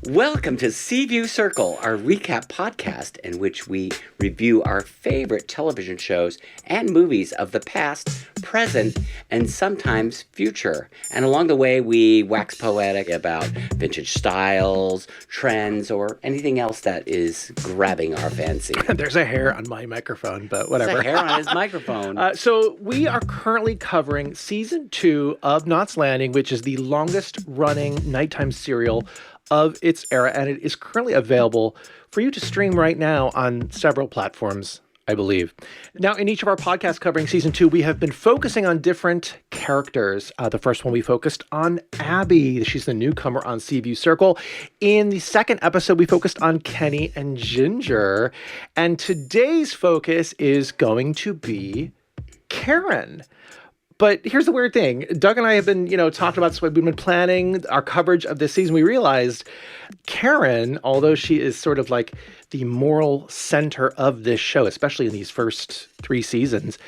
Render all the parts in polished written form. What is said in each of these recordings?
Welcome to Sea View Circle, our recap podcast in which we review our favorite television shows and movies of the past, present, and sometimes future. And along the way, we wax poetic about vintage styles, trends, or anything else that is grabbing our fancy. There's a hair on my microphone, but whatever. There's a hair on his microphone. So we are currently covering season 2 of Knots Landing, which is the longest running nighttime serial of its era, and it is currently available for you to stream right now on several platforms, I believe. Now, in each of our podcasts covering season 2, we have been focusing on different characters. The first one we focused on Abby. She's the newcomer on Seaview Circle. In the second episode, we focused on Kenny and Ginger. And today's focus is going to be Karen. But here's the weird thing. Doug and I have been, talking about this. We've been planning our coverage of this season. We realized Karen, although she is sort of like the moral center of this show, especially in these first 3 seasons,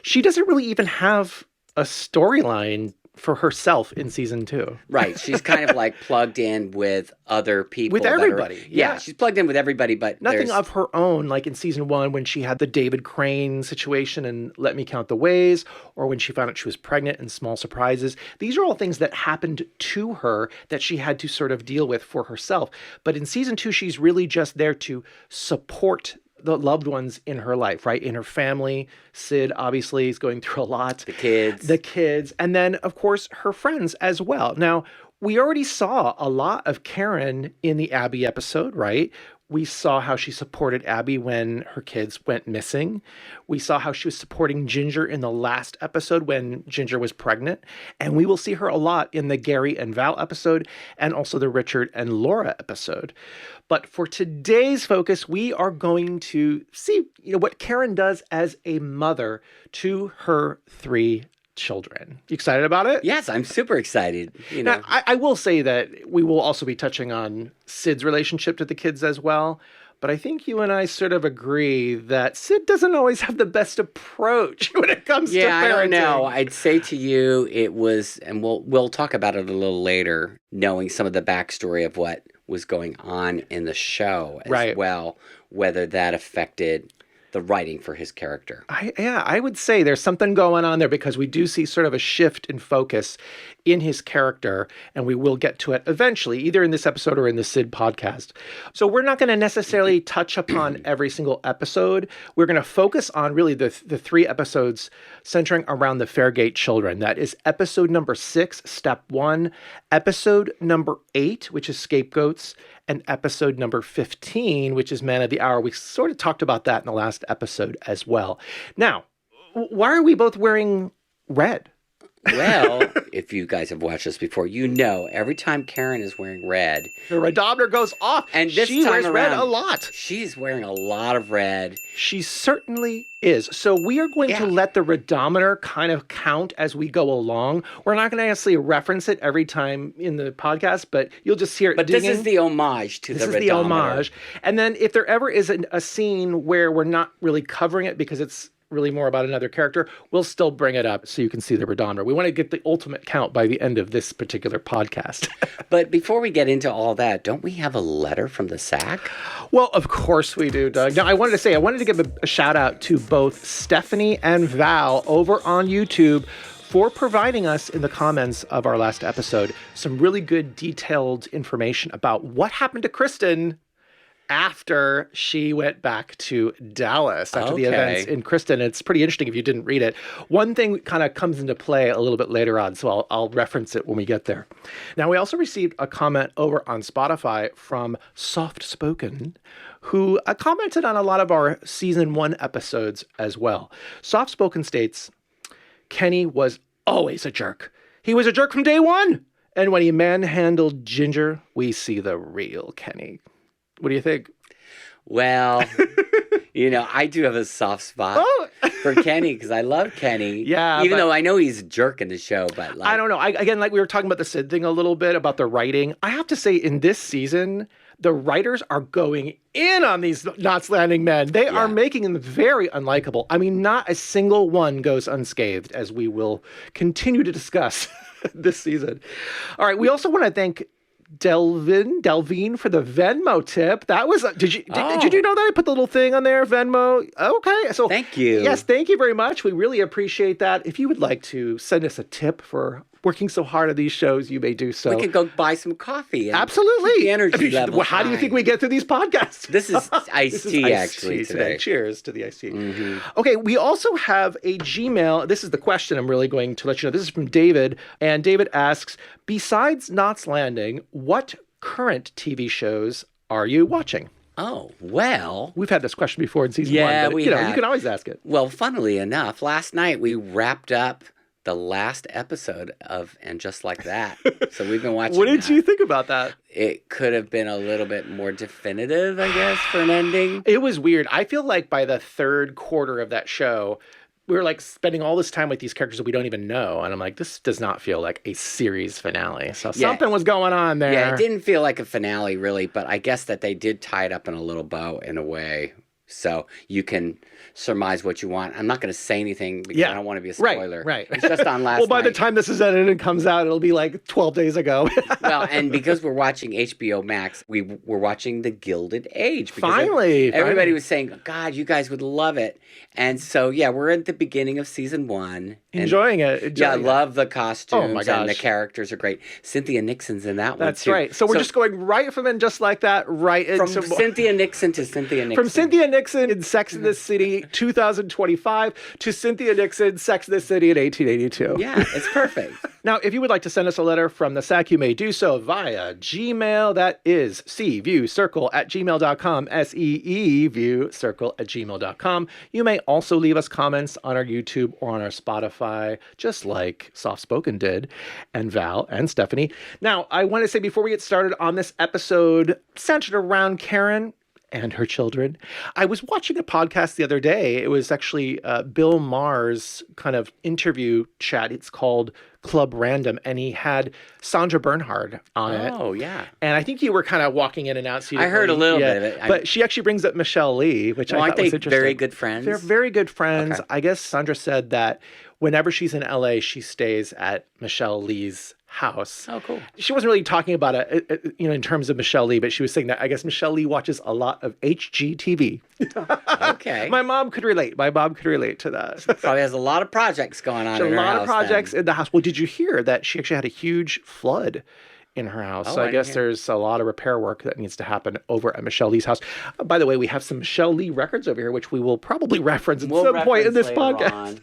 she doesn't really even have a storyline for herself in season 2. Right. She's kind of like plugged in with other people. With everybody. Yeah, she's plugged in with everybody, but nothing of her own, like in season 1 when she had the David Crane situation and Let Me Count the Ways, or when she found out she was pregnant and Small Surprises. These are all things that happened to her that she had to sort of deal with for herself. But in season 2, she's really just there to support the loved ones in her life, right? In her family. Sid obviously is going through a lot. The kids. And then, of course, her friends as well. Now, we already saw a lot of Karen in the Abby episode, right? We saw how she supported Abby when her kids went missing. We saw how she was supporting Ginger in the last episode when Ginger was pregnant. And we will see her a lot in the Gary and Val episode and also the Richard and Laura episode. But for today's focus, we are going to see, what Karen does as a mother to her 3 children. You excited about it? Yes, I'm super excited. Now, I will say that we will also be touching on Sid's relationship to the kids as well. But I think you and I sort of agree that Sid doesn't always have the best approach when it comes to parenting. Yeah, I don't know. I'd say to you it was, and we'll talk about it a little later, knowing some of the backstory of what was going on in the show as well, whether that affected the writing for his character. I would say there's something going on there because we do see sort of a shift in focus in his character, and we will get to it eventually, either in this episode or in the Sid podcast. So we're not going to necessarily touch upon every single episode. We're going to focus on really the 3 episodes centering around the Fairgate children. That is episode number 6, step 1, episode number 8, which is Scapegoats, and episode number 15, which is Man of the Hour. We sort of talked about that in the last episode as well. Now, why are we both wearing red? Well, if you guys have watched this before, every time Karen is wearing red, the redometer goes off. And this she time wears around, red a lot. She's wearing a lot of red. She certainly is. So we are going to let the redometer kind of count as we go along. We're not going to actually reference it every time in the podcast, but you'll just hear it dinging. This is the homage to the redometer. This is the homage. And then if there ever is a scene where we're not really covering it because it's really more about another character, we'll still bring it up so you can see the redometer. We want to get the ultimate count by the end of this particular podcast. But before we get into all that, don't we have a letter from the sack? Well, of course we do, Doug. Now, I wanted to give a shout out to both Stephanie and Val over on YouTube for providing us in the comments of our last episode some really good detailed information about what happened to Kristen after she went back to Dallas, after the events in Kristen. It's pretty interesting if you didn't read it. One thing kind of comes into play a little bit later on, so I'll reference it when we get there. Now, we also received a comment over on Spotify from Soft Spoken, who commented on a lot of our season 1 episodes as well. Soft Spoken states, Kenny was always a jerk. He was a jerk from day 1. And when he manhandled Ginger, we see the real Kenny. What do you think? Well, I do have a soft spot for Kenny because I love Kenny. Yeah. Even though I know he's a jerk in the show, but I don't know. Again, like we were talking about the Sid thing a little bit about the writing. I have to say in this season, the writers are going in on these Knots Landing men. They are making them very unlikable. I mean, not a single one goes unscathed, as we will continue to discuss this season. All right. We also want to thank Delvine for the Venmo tip. That was did you know that I put the little thing on there, Venmo? Okay, so thank you. Yes, thank you very much. We really appreciate that. If you would like to send us a tip for working so hard on these shows, you may do so. We could go buy some coffee. And absolutely. Keep the energy level. How do you think we get through these podcasts? This is iced tea, actually, today. Cheers to the iced tea. Okay, we also have a Gmail. This is the question I'm really going to let you know. This is from David. And David asks, besides Knots Landing, what current TV shows are you watching? Oh, well. We've had this question before in season one. Yeah, but, you can always ask it. Well, funnily enough, last night we wrapped up the last episode of And Just Like That. So we've been watching What did you think about that? It could have been a little bit more definitive, I guess, for an ending. It was weird. I feel like by the third quarter of that show, we were like spending all this time with these characters that we don't even know. And I'm like, this does not feel like a series finale. So something was going on there. Yeah, it didn't feel like a finale, really. But I guess that they did tie it up in a little bow in a way. So you can surmise what you want. I'm not going to say anything because I don't want to be a spoiler. Right. It's just on last Well, by night. the time this is edited and comes out, it'll be like 12 days ago. Well, and because we're watching HBO Max, we were watching The Gilded Age. Finally. Everybody was saying, God, you guys would love it. And so, yeah, we're at the beginning of season 1. Enjoying it. I love the costumes. Oh, my gosh. And the characters are great. Cynthia Nixon's in that one, That's too. right. So we're just going right from And Just Like That, right into... From Cynthia Nixon to Cynthia Nixon. From Cynthia Nixon in Sex and the City 2025 to Cynthia Nixon, Sex and the City in 1882. Yeah, it's perfect. Now, if you would like to send us a letter from the sack, you may do so via Gmail. That is seeviewcircle@gmail.com, seeviewcircle@gmail.com. You may also leave us comments on our YouTube or on our Spotify, just like Soft Spoken did, and Val and Stephanie. Now, I want to say before we get started on this episode centered around Karen and her children, I was watching a podcast the other day. It was actually Bill Maher's kind of interview chat. It's called Club Random, and he had Sandra Bernhard on it. Oh, yeah. And I think you were kind of walking in and out. So I heard a little bit of it. But she actually brings up Michelle Lee, which I thought was interesting. Very good friends? They're very good friends. Okay. I guess Sandra said that whenever she's in LA, she stays at Michelle Lee's house. Oh, cool. She wasn't really talking about it, in terms of Michelle Lee, but she was saying that I guess Michelle Lee watches a lot of HGTV. Okay. My mom could relate. My mom could relate to that. Probably has a lot of projects going on in her house. A lot of projects in the house. Well, did you hear that she actually had a huge flood in her house? So I guess there's a lot of repair work that needs to happen over at Michelle Lee's house. By the way, we have some Michelle Lee records over here, which we will probably reference at some point in this podcast.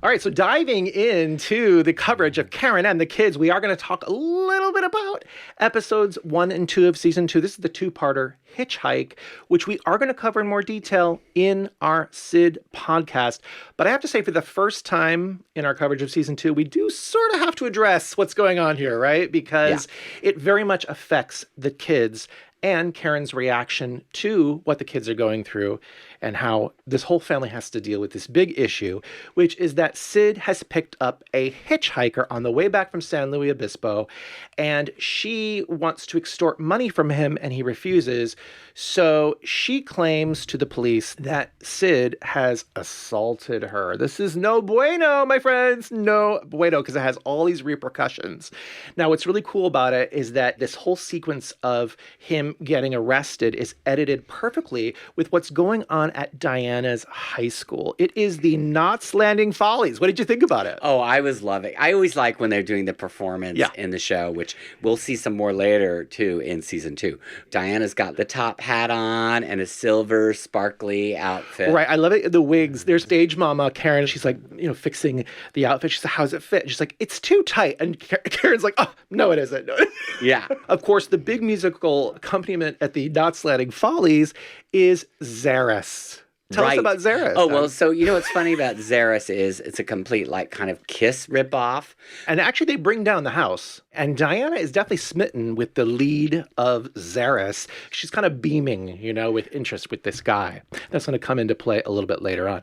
All right, so diving into the coverage of Karen and the kids, we are going to talk a little bit about episodes 1 and 2 of season 2. This is the two-parter Hitchhike, which we are going to cover in more detail in our Sid podcast. But I have to say, for the first time in our coverage of season 2, we do sort of have to address what's going on here, right? Because it very much affects the kids and Karen's reaction to what the kids are going through and how this whole family has to deal with this big issue, which is that Sid has picked up a hitchhiker on the way back from San Luis Obispo, and she wants to extort money from him, and he refuses. So she claims to the police that Sid has assaulted her. This is no bueno, my friends, no bueno, because it has all these repercussions. Now, what's really cool about it is that this whole sequence of him getting arrested is edited perfectly with what's going on at Diana's high school. It is the Knots Landing Follies. What did you think about it? Oh, I was loving it. I always like when they're doing the performance in the show, which we'll see some more later, too, in season 2. Diana's got the top hat on and a silver, sparkly outfit. Right. I love it. The wigs. There's stage mama, Karen. She's like, fixing the outfit. She's like, how's it fit? She's like, it's too tight. And Karen's like, oh, no, it isn't. No. Yeah. Of course, the big musical accompaniment at the Knots Landing Follies is Zaris. Tell us about Zaris. Oh, well, so what's funny about Zaris is it's a complete, kind of Kiss ripoff. And actually, they bring down the house. And Diana is definitely smitten with the lead of Zaris. She's kind of beaming, with interest with this guy. That's going to come into play a little bit later on.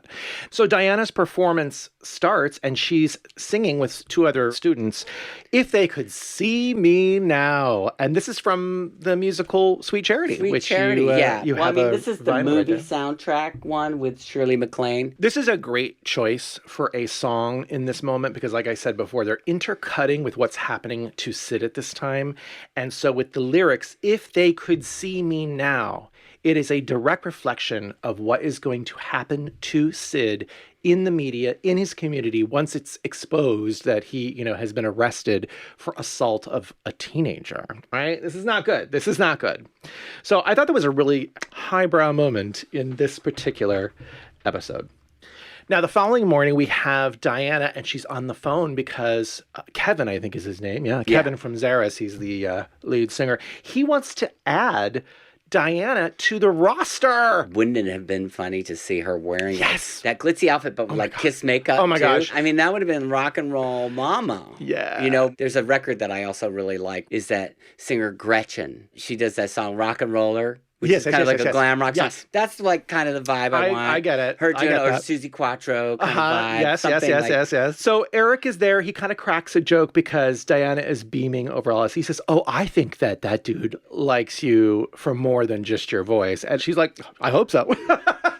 So Diana's performance starts, and she's singing with 2 other students, If They Could See Me Now. And this is from the musical Sweet Charity. Sweet Charity, yeah. You have this is the movie soundtrack one with Shirley MacLaine. This is a great choice for a song in this moment because, like I said before, they're intercutting with what's happening to Sid at this time. And so with the lyrics, if they could see me now, it is a direct reflection of what is going to happen to Sid in the media, in his community, once it's exposed that he, has been arrested for assault of a teenager, right? This is not good. This is not good. So I thought that was a really highbrow moment in this particular episode. Now, the following morning, we have Diana, and she's on the phone because Kevin, I think is his name. Yeah, Kevin from Zaris. He's the lead singer. He wants to add Diana to the roster. Wouldn't it have been funny to see her wearing that glitzy outfit, but with kiss makeup? Oh my gosh. I mean, that would have been rock and roll mama. Yeah. There's a record that I also really like is that singer Gretchen. She does that song Rock and Roller. Which is kind of like a glam rock song. That's like kind of the vibe I want. I get it. Her doing or Susie Quattro kind of vibe. Yes. So Eric is there. He kind of cracks a joke because Diana is beaming over all this. He says, "Oh, I think that dude likes you for more than just your voice." And she's like, "I hope so."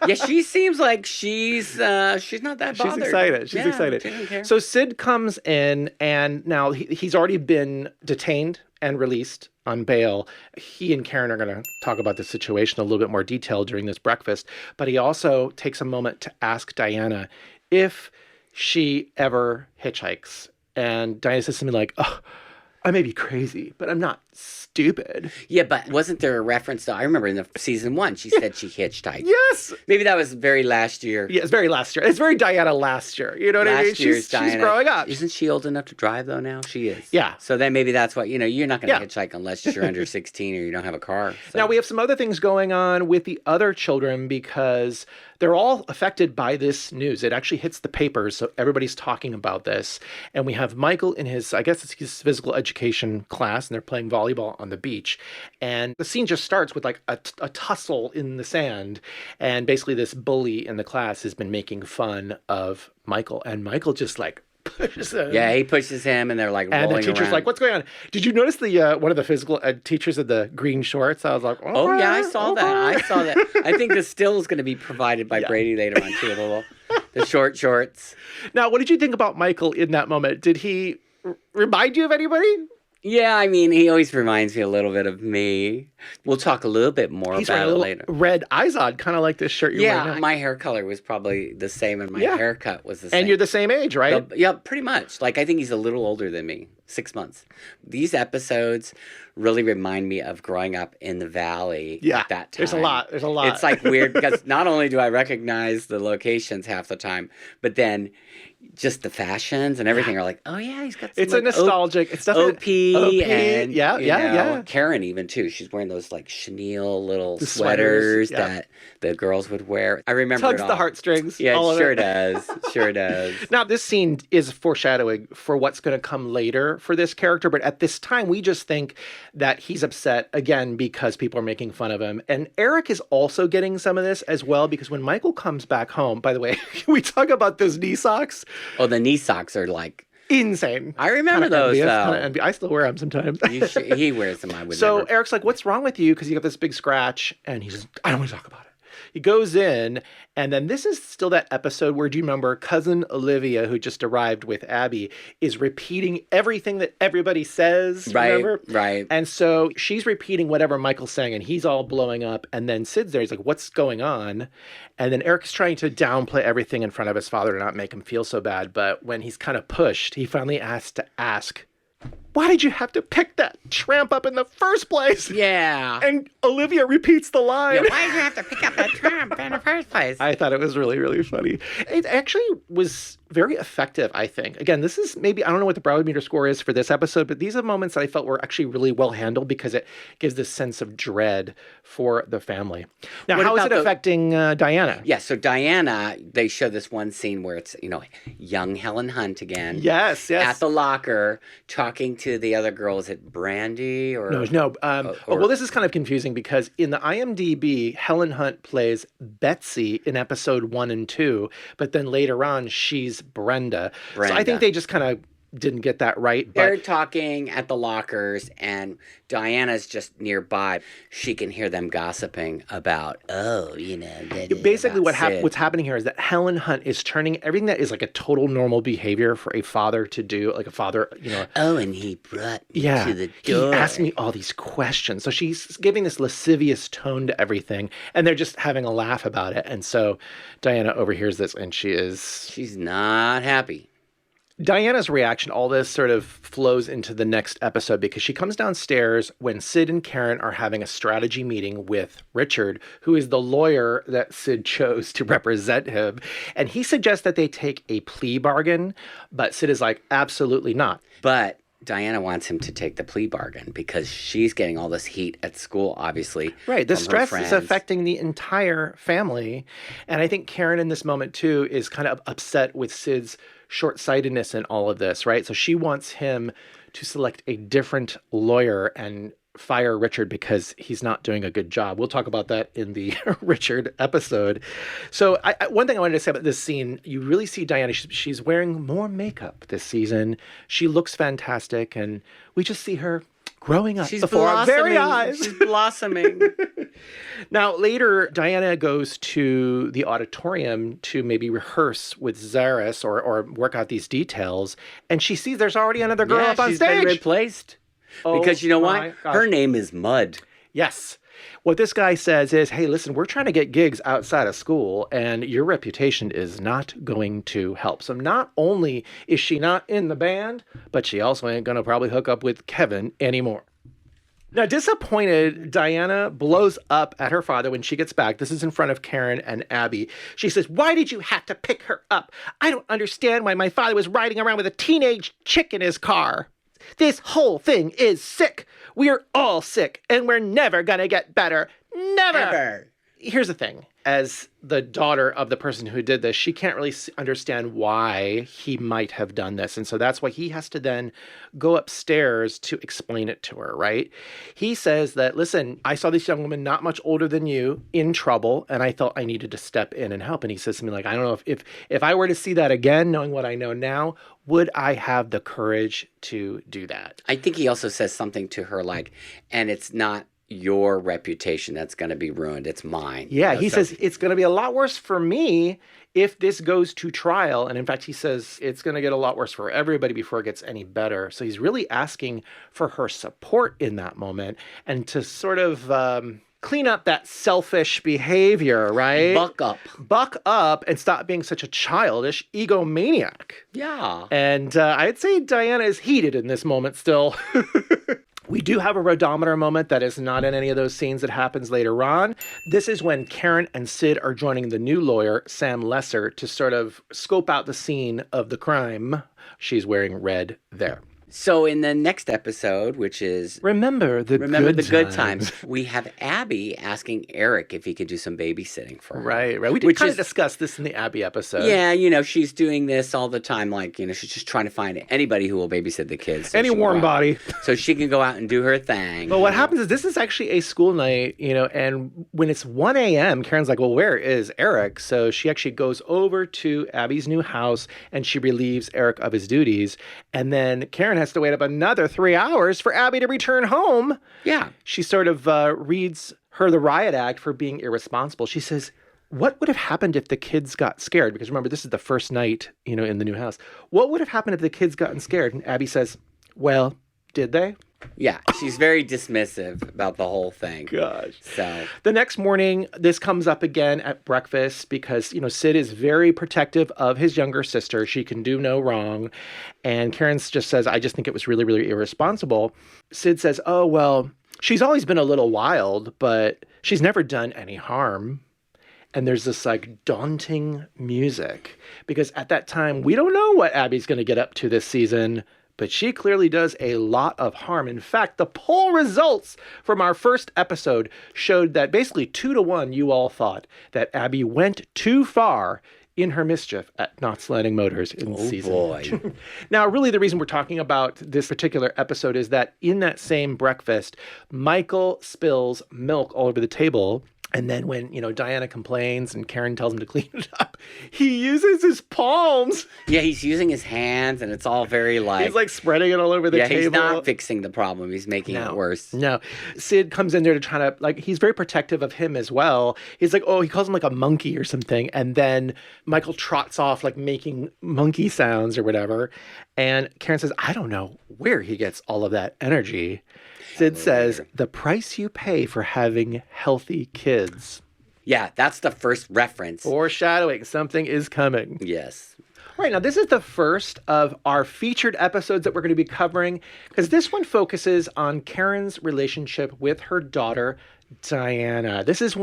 Yeah, she seems like she's not that bothered. She's excited. She's excited. She doesn't care. So Sid comes in, and now he's already been detained and released on bail. He and Karen are going to talk about the situation in a little bit more detail during this breakfast, but he also takes a moment to ask Diana if she ever hitchhikes. And Diana says something like, "Oh, I may be crazy, but I'm not stupid." Yeah, but wasn't there a reference to, I remember in the season 1, she said she hitchhiked. Yes. Maybe that was very last year. Yeah, it's very last year. It's very Diana last year. You know what I mean? She's growing up. Isn't she old enough to drive, though, now? She is. Yeah. So then maybe that's what, you're not going to hitchhike unless you're under 16 or you don't have a car. So. Now, we have some other things going on with the other children because they're all affected by this news. It actually hits the papers, so everybody's talking about this. And we have Michael in his, I guess it's his physical education class, and they're playing volleyball on the beach. And the scene just starts with like a tussle in the sand. And basically this bully in the class has been making fun of Michael. And Michael just like pushes him. Yeah, he pushes him and they're like rolling around. And the teacher's like, "What's going on?" Did you notice the one of the physical ed teachers of the green shorts? I was like, "Oh yeah, I saw that. I think the still is going to be provided by Brady later on too, the short shorts. Now, what did you think about Michael in that moment? Did he remind you of anybody? Yeah, I mean, he always reminds me a little bit of me. We'll talk a little bit more about it later. Red eyes on, kind of like this shirt you're wearing now. Yeah, my hair color was probably the same, and my haircut was the same. And you're the same age, right? Yeah, pretty much. Like, I think he's a little older than me, 6 months. These episodes really remind me of growing up in the Valley at that time. There's a lot. It's like weird because not only do I recognize the locations half the time, but then just the fashions and everything are like, oh yeah, he's got some it's like a nostalgic. It's definitely OP and yeah. Karen even too. She's wearing those like chenille little sweaters that the girls would wear. I remember tugs the heartstrings. Yeah, all it sure does. Sure does. Now this scene is foreshadowing for what's going to come later for this character, but at this time we just think that he's upset again because people are making fun of him. And Eric is also getting some of this as well because when Michael comes back home, by the way, we talk about those knee socks. Oh, the knee socks are like insane. I remember those though. I still wear them sometimes. He wears them. I would. So never. Eric's like, "What's wrong with you?" Because you got this big scratch, and he says, "I don't want to talk about it." He goes in, and then this is still that episode where, do you remember, cousin Olivia, who just arrived with Abby, is repeating everything that everybody says, remember? Right. And so she's repeating whatever Michael's saying, and he's all blowing up, and then Sid's there, he's like, "What's going on?" And then Eric's trying to downplay everything in front of his father to not make him feel so bad, but when he's kind of pushed, he finally has to ask, "Why did you have to pick that tramp up in the first place?" Yeah. And Olivia repeats the line. Yeah, why did you have to pick up that tramp in the first place? I thought it was really, really funny. It actually was very effective, I think. Again, this is maybe, I don't know what the Broward meter score is for this episode, but these are moments that I felt were actually really well handled because it gives this sense of dread for the family. Now, how is it affecting Diana? Yeah, so Diana, they show this one scene where it's, young Helen Hunt again. Yes. At the locker, talking to the other girl. Is it Brandy or? No. Well, this is kind of confusing because in the IMDb, Helen Hunt plays Betsy in episode 1 and 2, but then later on, she's Brenda. So I think they just kind of didn't get that right. They're talking at the lockers, and Diana's just nearby. She can hear them gossiping about, Basically, what's what's happening here is that Helen Hunt is turning everything that is like a total normal behavior for a father to do, like a father, Oh, and he brought me to the door. He asked me all these questions. So she's giving this lascivious tone to everything, and they're just having a laugh about it. And so Diana overhears this, and she's not happy. Diana's reaction, all this sort of flows into the next episode because she comes downstairs when Sid and Karen are having a strategy meeting with Richard, who is the lawyer that Sid chose to represent him. And he suggests that they take a plea bargain, but Sid is like, absolutely not. But Diana wants him to take the plea bargain because she's getting all this heat at school, obviously. Right. The stress is affecting the entire family. And I think Karen in this moment, too, is kind of upset with Sid's short-sightedness in all of this, right? So she wants him to select a different lawyer and fire Richard because he's not doing a good job. We'll talk about that in the Richard episode. So one thing I wanted to say about this scene, you really see Diana, she's wearing more makeup this season. She looks fantastic, and we just see her growing up before our very eyes. She's blossoming. Now, later, Diana goes to the auditorium to maybe rehearse with Zaris or work out these details, and she sees there's already another girl up on she's stage. Been replaced. Because you know what? Gosh. Her name is Mud. Yes. What this guy says is, hey, listen, we're trying to get gigs outside of school, and your reputation is not going to help. So not only is she not in the band, but she also ain't going to probably hook up with Kevin anymore. Now, disappointed, Diana blows up at her father when she gets back. This is in front of Karen and Abby. She says, why did you have to pick her up? I don't understand why my father was riding around with a teenage chick in his car. This whole thing is sick. We're all sick, and we're never going to get better. Never. Ever. Here's the thing. As the daughter of the person who did this, she can't really understand why he might have done this. And so that's why he has to then go upstairs to explain it to her, right? He says that, listen, I saw this young woman not much older than you in trouble, and I felt I needed to step in and help. And he says something like, I don't know if I were to see that again, knowing what I know now, would I have the courage to do that? I think he also says something to her like, and it's not your reputation that's going to be ruined. It's mine. Yeah, he says it's going to be a lot worse for me if this goes to trial. And in fact, he says it's going to get a lot worse for everybody before it gets any better. So he's really asking for her support in that moment and to sort of clean up that selfish behavior, right? Buck up and stop being such a childish egomaniac. Yeah. And I'd say Diana is heated in this moment still. We do have a rodometer moment that is not in any of those scenes that happens later on. This is when Karen and Sid are joining the new lawyer, Sam Lesser, to sort of scope out the scene of the crime. She's wearing red there. So in the next episode, which is Remember the Good Times, we have Abby asking Eric if he could do some babysitting for her. Right. We did kind of discuss this in the Abby episode. Yeah, she's doing this all the time. Like, she's just trying to find anybody who will babysit the kids. So any warm body. So she can go out and do her thing. But what happens is this is actually a school night, and when it's 1 a.m., Karen's like, well, where is Eric? So she actually goes over to Abby's new house and she relieves Eric of his duties. And then Karen has to wait up another 3 hours for Abby to return home. Yeah. She sort of reads her the riot act for being irresponsible. She says, what would have happened if the kids got scared? Because remember, this is the first night, in the new house. What would have happened if the kids gotten scared? And Abby says, well, did they? Yeah, she's very dismissive about the whole thing. Gosh. So the next morning, this comes up again at breakfast because, Sid is very protective of his younger sister. She can do no wrong. And Karen just says, I just think it was really, really irresponsible. Sid says, oh, well, she's always been a little wild, but she's never done any harm. And there's this daunting music because at that time, we don't know what Abby's going to get up to this season. But she clearly does a lot of harm. In fact, the poll results from our first episode showed that basically 2-1, you all thought that Abby went too far in her mischief at Knott's Landing Motors in season 2. Now, really, the reason we're talking about this particular episode is that in that same breakfast, Michael spills milk all over the table. And then when, Diana complains and Karen tells him to clean it up, he uses his palms. Yeah, he's using his hands, and it's all very like... He's like spreading it all over the table. Yeah, he's not fixing the problem. He's making it worse. No. Sid comes in there to try to, like, he's very protective of him as well. He's like, he calls him like a monkey or something. And then Michael trots off, like, making monkey sounds or whatever. And Karen says, I don't know where he gets all of that energy. Sid says, the price you pay for having healthy kids. Yeah, that's the first reference. Foreshadowing. Something is coming. Yes. All right, now this is the first of our featured episodes that we're going to be covering, because this one focuses on Karen's relationship with her daughter, Diana. This is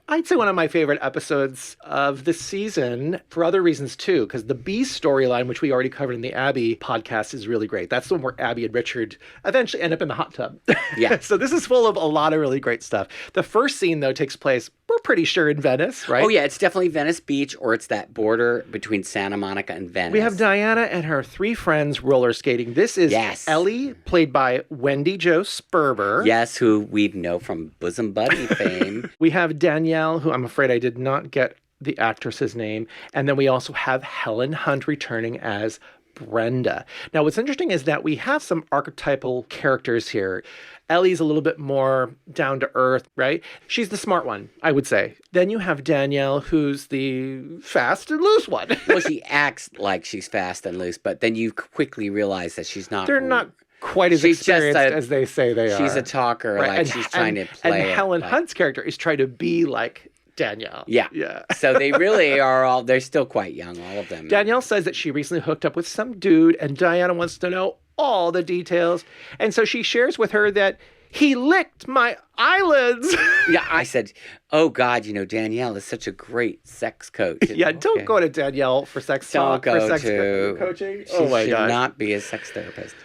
I'd say one of my favorite episodes of the season for other reasons too, because the B storyline, which we already covered in the Abby podcast, is really great. That's the one where Abby and Richard eventually end up in the hot tub. Yeah. So this is full of a lot of really great stuff. The first scene, though, takes place, we're pretty sure, in Venice, right? Oh, yeah. It's definitely Venice Beach, or it's that border between Santa Monica and Venice. We have Diana and her 3 friends roller skating. This is Ellie, played by Wendy Jo Sperber. Yes, who we know from Bosom Buddy fame. We have Danielle, who I'm afraid I did not get the actress's name. And then we also have Helen Hunt returning as Brenda. Now, what's interesting is that we have some archetypal characters here. Ellie's a little bit more down to earth, right? She's the smart one, I would say. Then you have Danielle, who's the fast and loose one. Well, she acts like she's fast and loose, but then you quickly realize that she's not. They're not quite as experienced as they say they are. She's a talker, right? Like she's trying to play. And Helen Hunt's character is trying to be like Danielle. Yeah. So they really are they're still quite young, all of them. Danielle says that she recently hooked up with some dude, and Diana wants to know all the details. And so she shares with her that he licked my eyelids. Yeah, I said, oh, God, Danielle is such a great sex coach. Yeah, don't go to Danielle for sex talk, for sex coaching. Oh, my God. She should not be a sex therapist.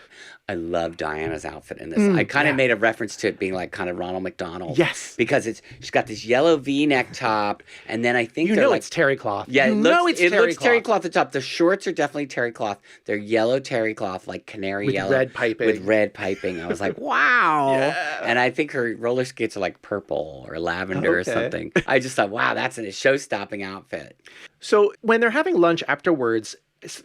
I love Diana's outfit in this. I kind of made a reference to it being like kind of Ronald McDonald. Yes. Because she's got this yellow V-neck top, and then I think they're like... it's terry cloth. Yeah, it looks terry cloth at the top. The shorts are definitely terry cloth. They're yellow terry cloth, like canary yellow. With red piping. I was like, wow. Yeah. And I think her roller skates are like purple or lavender or something. I just thought, wow, that's a show-stopping outfit. So when they're having lunch afterwards,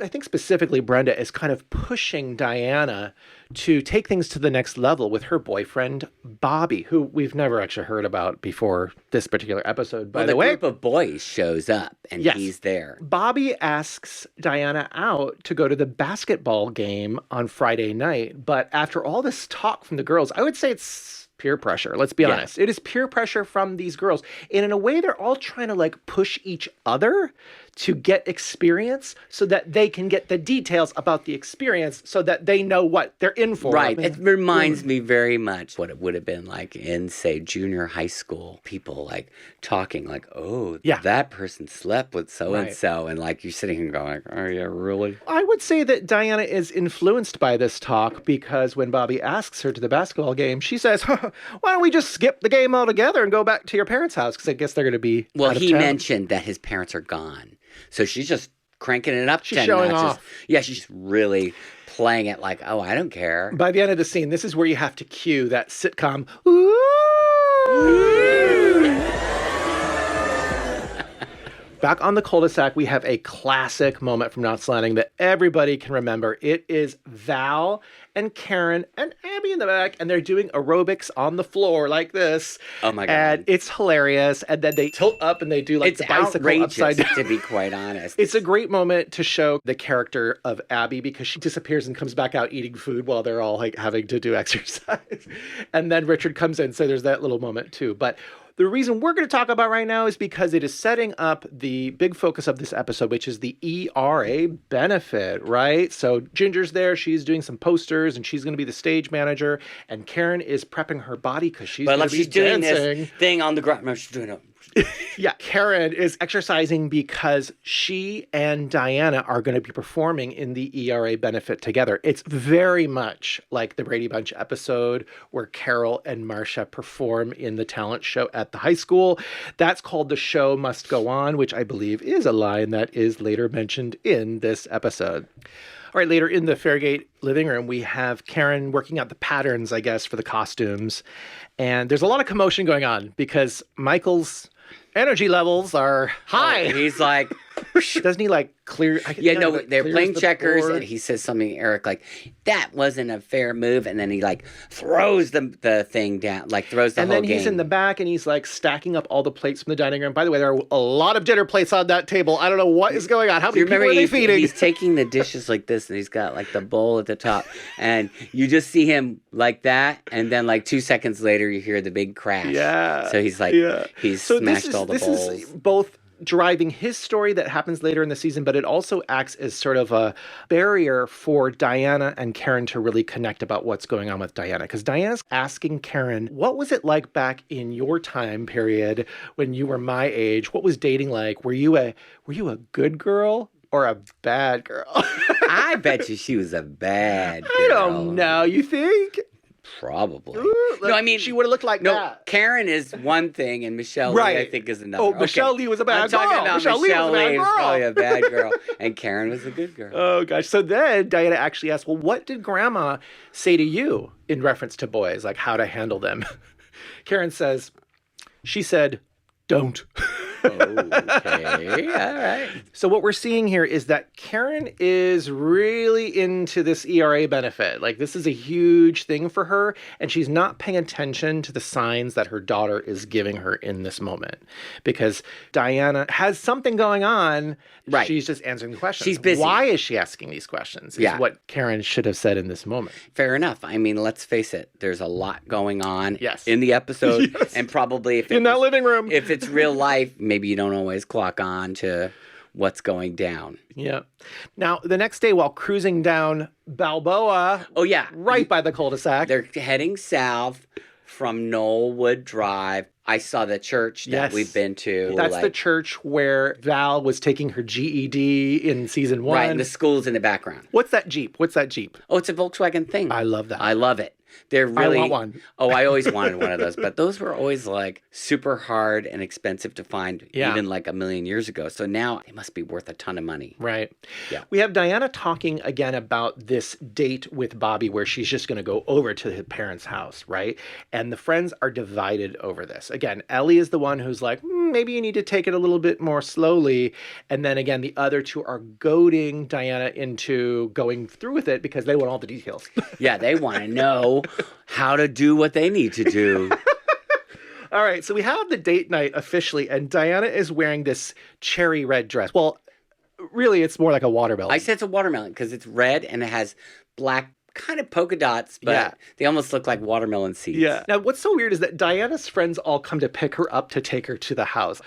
I think specifically Brenda is kind of pushing Diana to take things to the next level with her boyfriend, Bobby, who we've never actually heard about before this particular episode, by the way. The group of boys shows up, and he's there. Bobby asks Diana out to go to the basketball game on Friday night, but after all this talk from the girls, I would say it's peer pressure. Let's be honest. It is peer pressure from these girls. And in a way, they're all trying to like push each other to get experience so that they can get the details about the experience so that they know what they're in for. Right. It reminds me very much what it would have been like in, say, junior high school. People like talking like, oh, that person slept with so-and-so. And like you're sitting here going, oh, yeah, really? I would say that Diana is influenced by this talk because when Bobby asks her to the basketball game, she says, why don't we just skip the game altogether and go back to your parents' house? Because I guess they're going to be Well, he mentioned that his parents are gone. So she's just cranking it up. She's showing off. Yeah, she's just really playing it like, oh, I don't care. By the end of the scene, this is where you have to cue that sitcom. Ooh. Back on the cul-de-sac, we have a classic moment from Knots Landing that everybody can remember. It is Val and Karen and Abby in the back, and they're doing aerobics on the floor like this. Oh, my God. And it's hilarious. And then they tilt up and they do like the bicycle upside down. To be quite honest. It's a great moment to show the character of Abby because she disappears and comes back out eating food while they're all like having to do exercise. And then Richard comes in, so there's that little moment too. But the reason we're going to talk about right now is because it is setting up the big focus of this episode, which is the ERA benefit, right? So Ginger's there. She's doing some posters, and she's going to be the stage manager. And Karen is prepping her body because she's going to be doing dancing. This thing on the ground. No, she's doing it. Yeah, Karen is exercising because she and Diana are going to be performing in the ERA benefit together. It's very much like the Brady Bunch episode where Carol and Marcia perform in the talent show at the high school. That's called The Show Must Go On, which I believe is a line that is later mentioned in this episode. All right, later in the Fairgate living room, we have Karen working out the patterns, I guess, for the costumes. And there's a lot of commotion going on because Michael's energy levels are high. He's like, doesn't he like clear? They're playing checkers, and he says something, Eric, like, that wasn't a fair move, and then he like throws the thing down, like throws the whole game. And then he's in the back, and he's like stacking up all the plates from the dining room. By the way, there are a lot of dinner plates on that table. I don't know what is going on. How many people are they feeding? He's taking the dishes like this, and he's got like the bowl at the top, and you just see him like that, and then like 2 seconds later, you hear the big crash. Yeah. So he's like, he's smashed all the bowls. This is both driving his story that happens later in the season, but it also acts as sort of a barrier for Diana and Karen to really connect about what's going on with Diana. Because Diana's asking Karen, what was it like back in your time period when you were my age? What was dating like? Were you a good girl or a bad girl? I bet you she was a bad girl. I don't know. You think? Probably. Ooh, no, I mean, she would have looked like that. Karen is one thing, and Michelle Lee, I think, is another. Oh, Michelle Lee was a bad girl. I'm talking about Michelle Lee was probably a bad girl, and Karen was a good girl. Oh, gosh. So then Diana actually asked, well, what did Grandma say to you in reference to boys, like how to handle them? Karen says, she said, don't. Okay, all right. So what we're seeing here is that Karen is really into this ERA benefit. Like, this is a huge thing for her, and she's not paying attention to the signs that her daughter is giving her in this moment. Because Diana has something going on. Right. She's just answering the questions. She's busy. Why is she asking these questions? Is what Karen should have said in this moment. Fair enough. I mean, let's face it. There's a lot going on in the episode. Yes. And probably if in that living room. If it's real life, maybe you don't always clock on to what's going down. Yeah. Now, the next day while cruising down Balboa. Oh, yeah. Right by the cul-de-sac. They're heading south from Knollwood Drive. I saw the church that we've been to. That's the church where Val was taking her GED in season 1. Right, and the school's in the background. What's that Jeep? Oh, it's a Volkswagen thing. I love that. I love it. They're really. I want one. Oh, I always wanted one of those, but those were always like super hard and expensive to find, even like a million years ago. So now they must be worth a ton of money. Right. Yeah. We have Diana talking again about this date with Bobby where she's just going to go over to his parents' house, right? And the friends are divided over this. Again, Ellie is the one who's like, maybe you need to take it a little bit more slowly. And then again, the other two are goading Diana into going through with it because they want all the details. Yeah, they want to know how to do what they need to do. All right, so we have the date night officially, and Diana is wearing this cherry red dress. Well, really, it's more like a watermelon. I said it's a watermelon because it's red and it has black kind of polka dots, but they almost look like watermelon seeds. Yeah. Now, what's so weird is that Diana's friends all come to pick her up to take her to the house.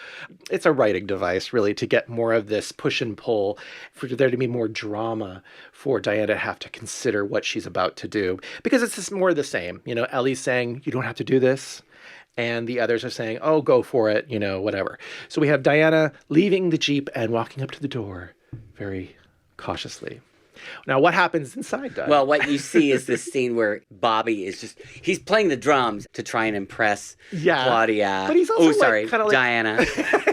It's a writing device, really, to get more of this push and pull, for there to be more drama for Diana to have to consider what she's about to do. Because it's just more of the same. You know, Ellie's saying, you don't have to do this. And the others are saying, oh, go for it, you know, whatever. So we have Diana leaving the Jeep and walking up to the door very cautiously. Now, what happens inside, Doug? Well, what you see is this scene where Bobby is he's playing the drums to try and impress Claudia. But he's also Diana.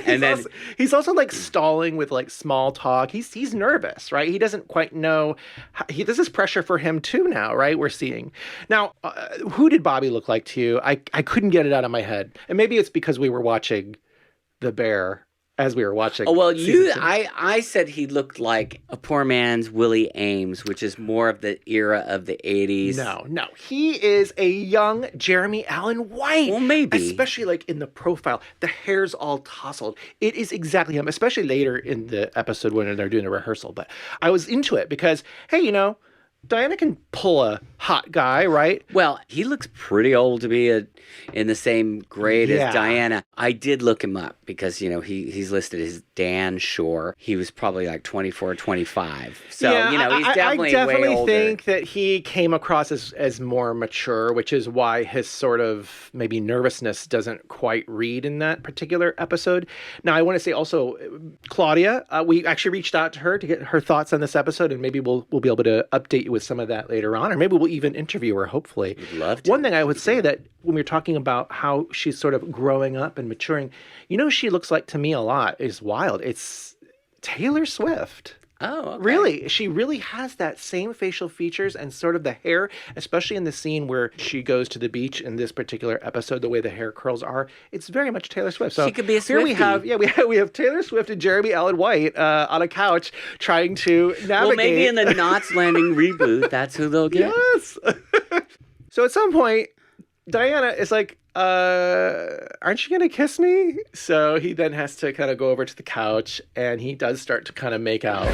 And he's also like stalling with like small talk. He's nervous, right? He doesn't quite know. This is pressure for him too now, right? We're seeing. Now, who did Bobby look like to you? I couldn't get it out of my head. And maybe it's because we were watching The Bear as we were watching. Oh, well, I said he looked like a poor man's Willie Ames, which is more of the era of the 80s. No. He is a young Jeremy Allen White. Well, maybe. Especially like in the profile. The hair's all tousled. It is exactly him, especially later in the episode when they're doing a rehearsal. But I was into it because, hey, you know, Diana can pull a hot guy, right? Well, he looks pretty old to be in the same grade as Diana. I did look him up because, you know, he's listed as Dan Shore. He was probably like 24, 25. So, you know, he's definitely way older. I definitely think that he came across as more mature, which is why his sort of maybe nervousness doesn't quite read in that particular episode. Now, I want to say also, Claudia, we actually reached out to her to get her thoughts on this episode, and maybe we'll be able to update you with some of that later on, or maybe we'll even interview her, hopefully. We'd love to. One thing I would say that when we're talking about how she's sort of growing up and maturing, you know, she looks like to me a lot is wild. It's Taylor Swift. Oh, okay. Really, she really has that same facial features and sort of the hair, especially in the scene where she goes to the beach in this particular episode, the way the hair curls are. It's very much Taylor Swift. So she could be a Swiftie. Here we have Taylor Swift and Jeremy Allen White on a couch trying to navigate. Well, maybe in the Knots Landing reboot, that's who they'll get. Yes. So at some point, Diana is like, aren't you going to kiss me? So he then has to kind of go over to the couch, and he does start to kind of make out.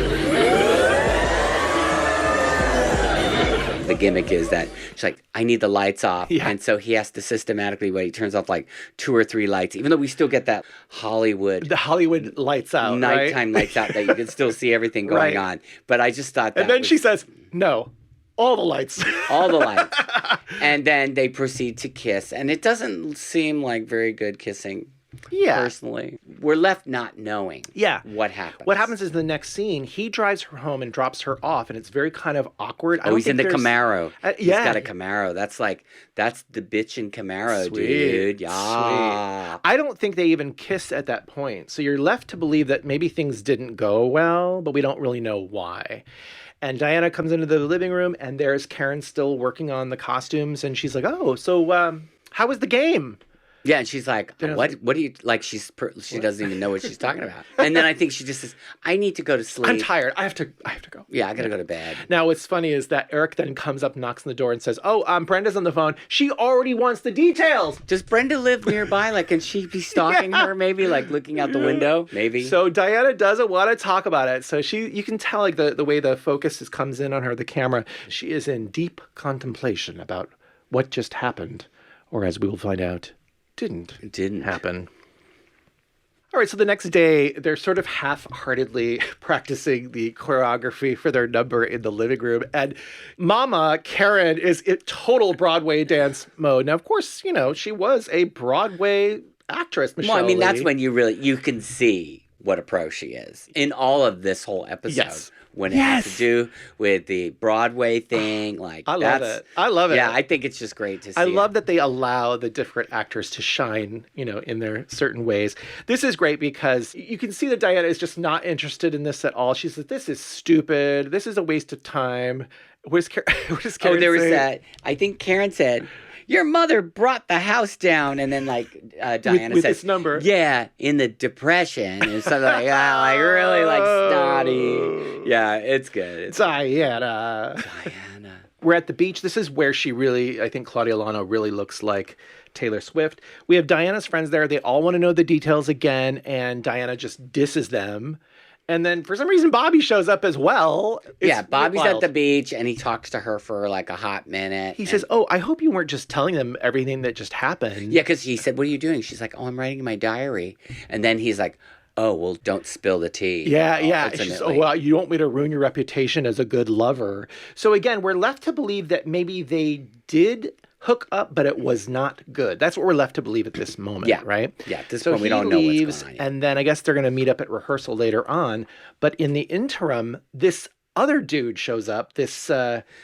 The gimmick is that she's like, I need the lights off. Yeah. And so he has to systematically wait. He turns off like 2 or 3 lights, even though we still get that Hollywood. The Hollywood lights out, nighttime lights out that you can still see everything going on. But I just thought that. And then she says, no. All the lights. All the lights. And then they proceed to kiss. And it doesn't seem like very good kissing, personally. We're left not knowing what happens. What happens is the next scene, he drives her home and drops her off, and it's very kind of awkward. He's in the Camaro. He's yeah. got a Camaro. That's the bitchin' Camaro, Sweet. dude. Yeah. Sweet. I don't think they even kiss at that point. So you're left to believe that maybe things didn't go well, but we don't really know why. And Diana comes into the living room, and there's Karen still working on the costumes. And she's like, oh, so how was the game? Yeah, and she's like, what do you, like, she doesn't even know what she's talking about. And then I think she just says, I need to go to sleep. I'm tired. I have to go. Yeah, I got to go to bed. Now, what's funny is that Eric then comes up, knocks on the door, and says, Brenda's on the phone. She already wants the details. Does Brenda live nearby? Like, can she be stalking her, maybe? Like, looking out the window? Maybe. So Diana doesn't want to talk about it. So you can tell, like, the way the focus comes in on her, the camera. She is in deep contemplation about what just happened. Or as we will find out, didn't happen. All right, so the next day, they're sort of half-heartedly practicing the choreography for their number in the living room. And Mama, Karen, is in total Broadway dance mode. Now, of course, she was a Broadway actress, Michelle Well, I mean, Lee. that's when you can see what a pro she is in all of this whole episode. Yes. When it has to do with the Broadway thing. Like, I love it. I love it. Yeah, I think it's just great to see. I love that they allow the different actors to shine, in their certain ways. This is great because you can see that Diana is just not interested in this at all. She says, this is stupid. This is a waste of time. What does Karen there was say? that. I think Karen said, your mother brought the house down. And then, like, Diana with said, this number. Yeah, in the Depression. And something like that. Like, really, like, snotty. Yeah, it's good. Diana. We're at the beach. This is where she really, I think Claudia Lano really looks like Taylor Swift. We have Diana's friends there. They all want to know the details again. And Diana just disses them. And then for some reason, Bobby shows up as well. Bobby's at the beach, and he talks to her for like a hot minute. He says, I hope you weren't just telling them everything that just happened. Yeah, because he said, what are you doing? She's like, I'm writing my diary. And then he's like, oh, well, don't spill the tea. Yeah. She's, you want me to ruin your reputation as a good lover. So again, we're left to believe that maybe they did hook up, but it was not good. That's what we're left to believe at this moment, right? Yeah, at this point, we don't know what's going on yet. And then I guess they're going to meet up at rehearsal later on. But in the interim, this other dude shows up. This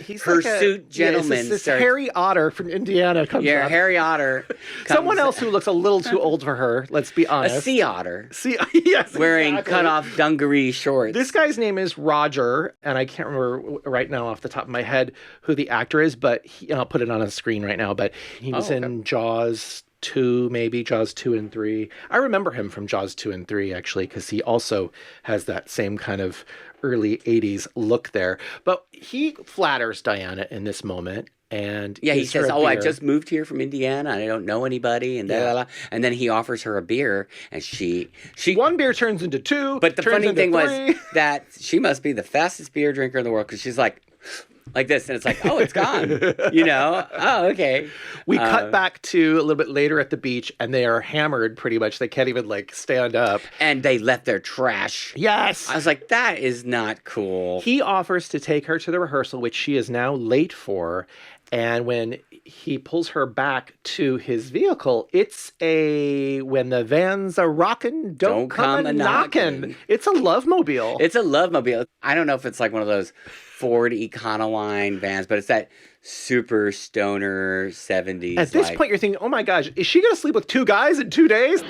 he's hirsute gentleman. This Harry Otter from Indiana comes up. Yeah, Harry Otter. Someone else who looks a little too old for her. Let's be honest. A sea otter. Yes, wearing exactly. cut-off dungaree shorts. This guy's name is Roger, and I can't remember right now off the top of my head who the actor is, but I'll put it on a screen right now. But he was in Jaws 2, maybe Jaws 2 and 3. I remember him from Jaws 2 and 3 actually, because he also has that same kind of early 80s look there. But he flatters Diana in this moment. And he says, I just moved here from Indiana and I don't know anybody. And and then he offers her a beer, and she one beer turns into 2. But the funny thing 3. was that she must be the fastest beer drinker in the world, because she's like this, and it's like, it's gone. Oh, okay. We cut back to a little bit later at the beach, and they are hammered pretty much. They can't even stand up. And they left their trash. Yes. I was like, that is not cool. He offers to take her to the rehearsal, which she is now late for. And when he pulls her back to his vehicle, it's when the van's a rockin', don't come a knockin'. It's a love mobile. It's a love mobile. I don't know if it's like one of those Ford Econoline vans, but it's that super stoner 70s. At this point, you're thinking, oh my gosh, is she going to sleep with 2 guys in 2 days?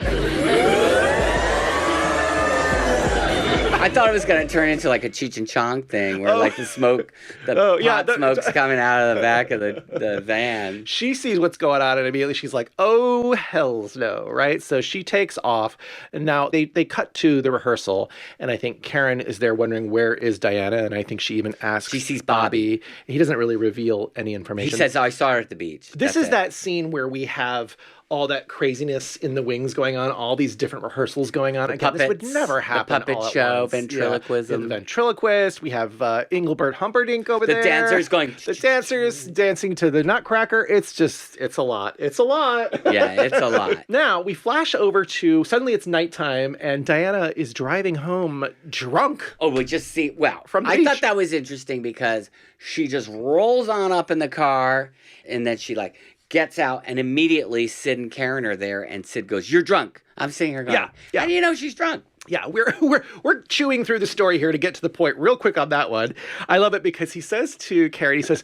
I thought it was going to turn into like a Cheech and Chong thing where like the smoke's coming out of the back of the van. She sees what's going on and immediately she's like, oh, hells no, right? So she takes off. And now they cut to the rehearsal. And I think Karen is there wondering, where is Diana? And I think she even asks She sees Bobby. He doesn't really reveal any information. He says, I saw her at the beach. This is that scene where we have all that craziness in the wings going on, all these different rehearsals going on. Again, this would never happen. The puppet show, ventriloquism. Yeah. The ventriloquist. We have Engelbert Humperdinck over there. The dancers going. The dancers dancing to the Nutcracker. It's a lot. It's a lot. Yeah, it's a lot. Now, we flash over to, suddenly it's nighttime, and Diana is driving home drunk. Oh, we just see, from the I beach. thought that was interesting because she just rolls on up in the car, and then she like gets out, and immediately Sid and Karen are there, and Sid goes, you're drunk. I'm seeing her going, yeah. How do you know she's drunk? Yeah, we're chewing through the story here to get to the point real quick on that one. I love it because he says to Karen, he says,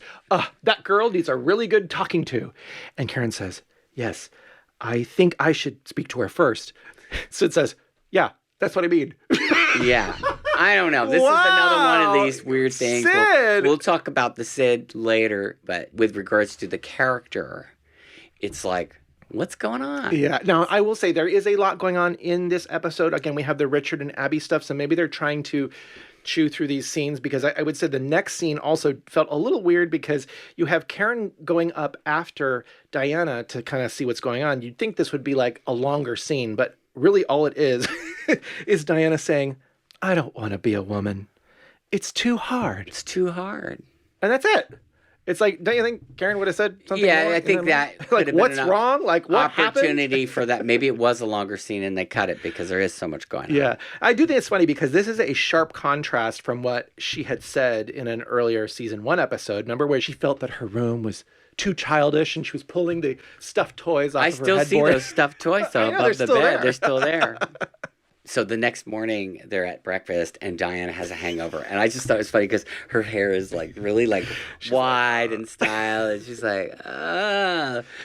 that girl needs a really good talking to. And Karen says, yes, I think I should speak to her first. Sid says, yeah, that's what I mean. Yeah. I don't know. This is another one of these weird things. Sid! We'll talk about the Sid later, but with regards to the character, it's like, what's going on? Yeah. Now, I will say there is a lot going on in this episode. Again, we have the Richard and Abby stuff, so maybe they're trying to chew through these scenes, because I would say the next scene also felt a little weird because you have Karen going up after Diana to kind of see what's going on. You'd think this would be like a longer scene, but really all it is is Diana saying, I don't want to be a woman. It's too hard. It's too hard. And that's it. It's like, don't you think Karen would have said something more? Yeah, I think that could like, have what's been wrong? Like, what opportunity happened? for that. Maybe it was a longer scene and they cut it because there is so much going on. Yeah. I do think it's funny because this is a sharp contrast from what she had said in an earlier season 1 episode. Remember where she felt that her room was too childish and she was pulling the stuffed toys off of her headboard? I still see those stuffed toys though above the bed. There. They're still there. So the next morning they're at breakfast and Diana has a hangover. And I just thought it was funny because her hair is like really like wide and styled. And she's like,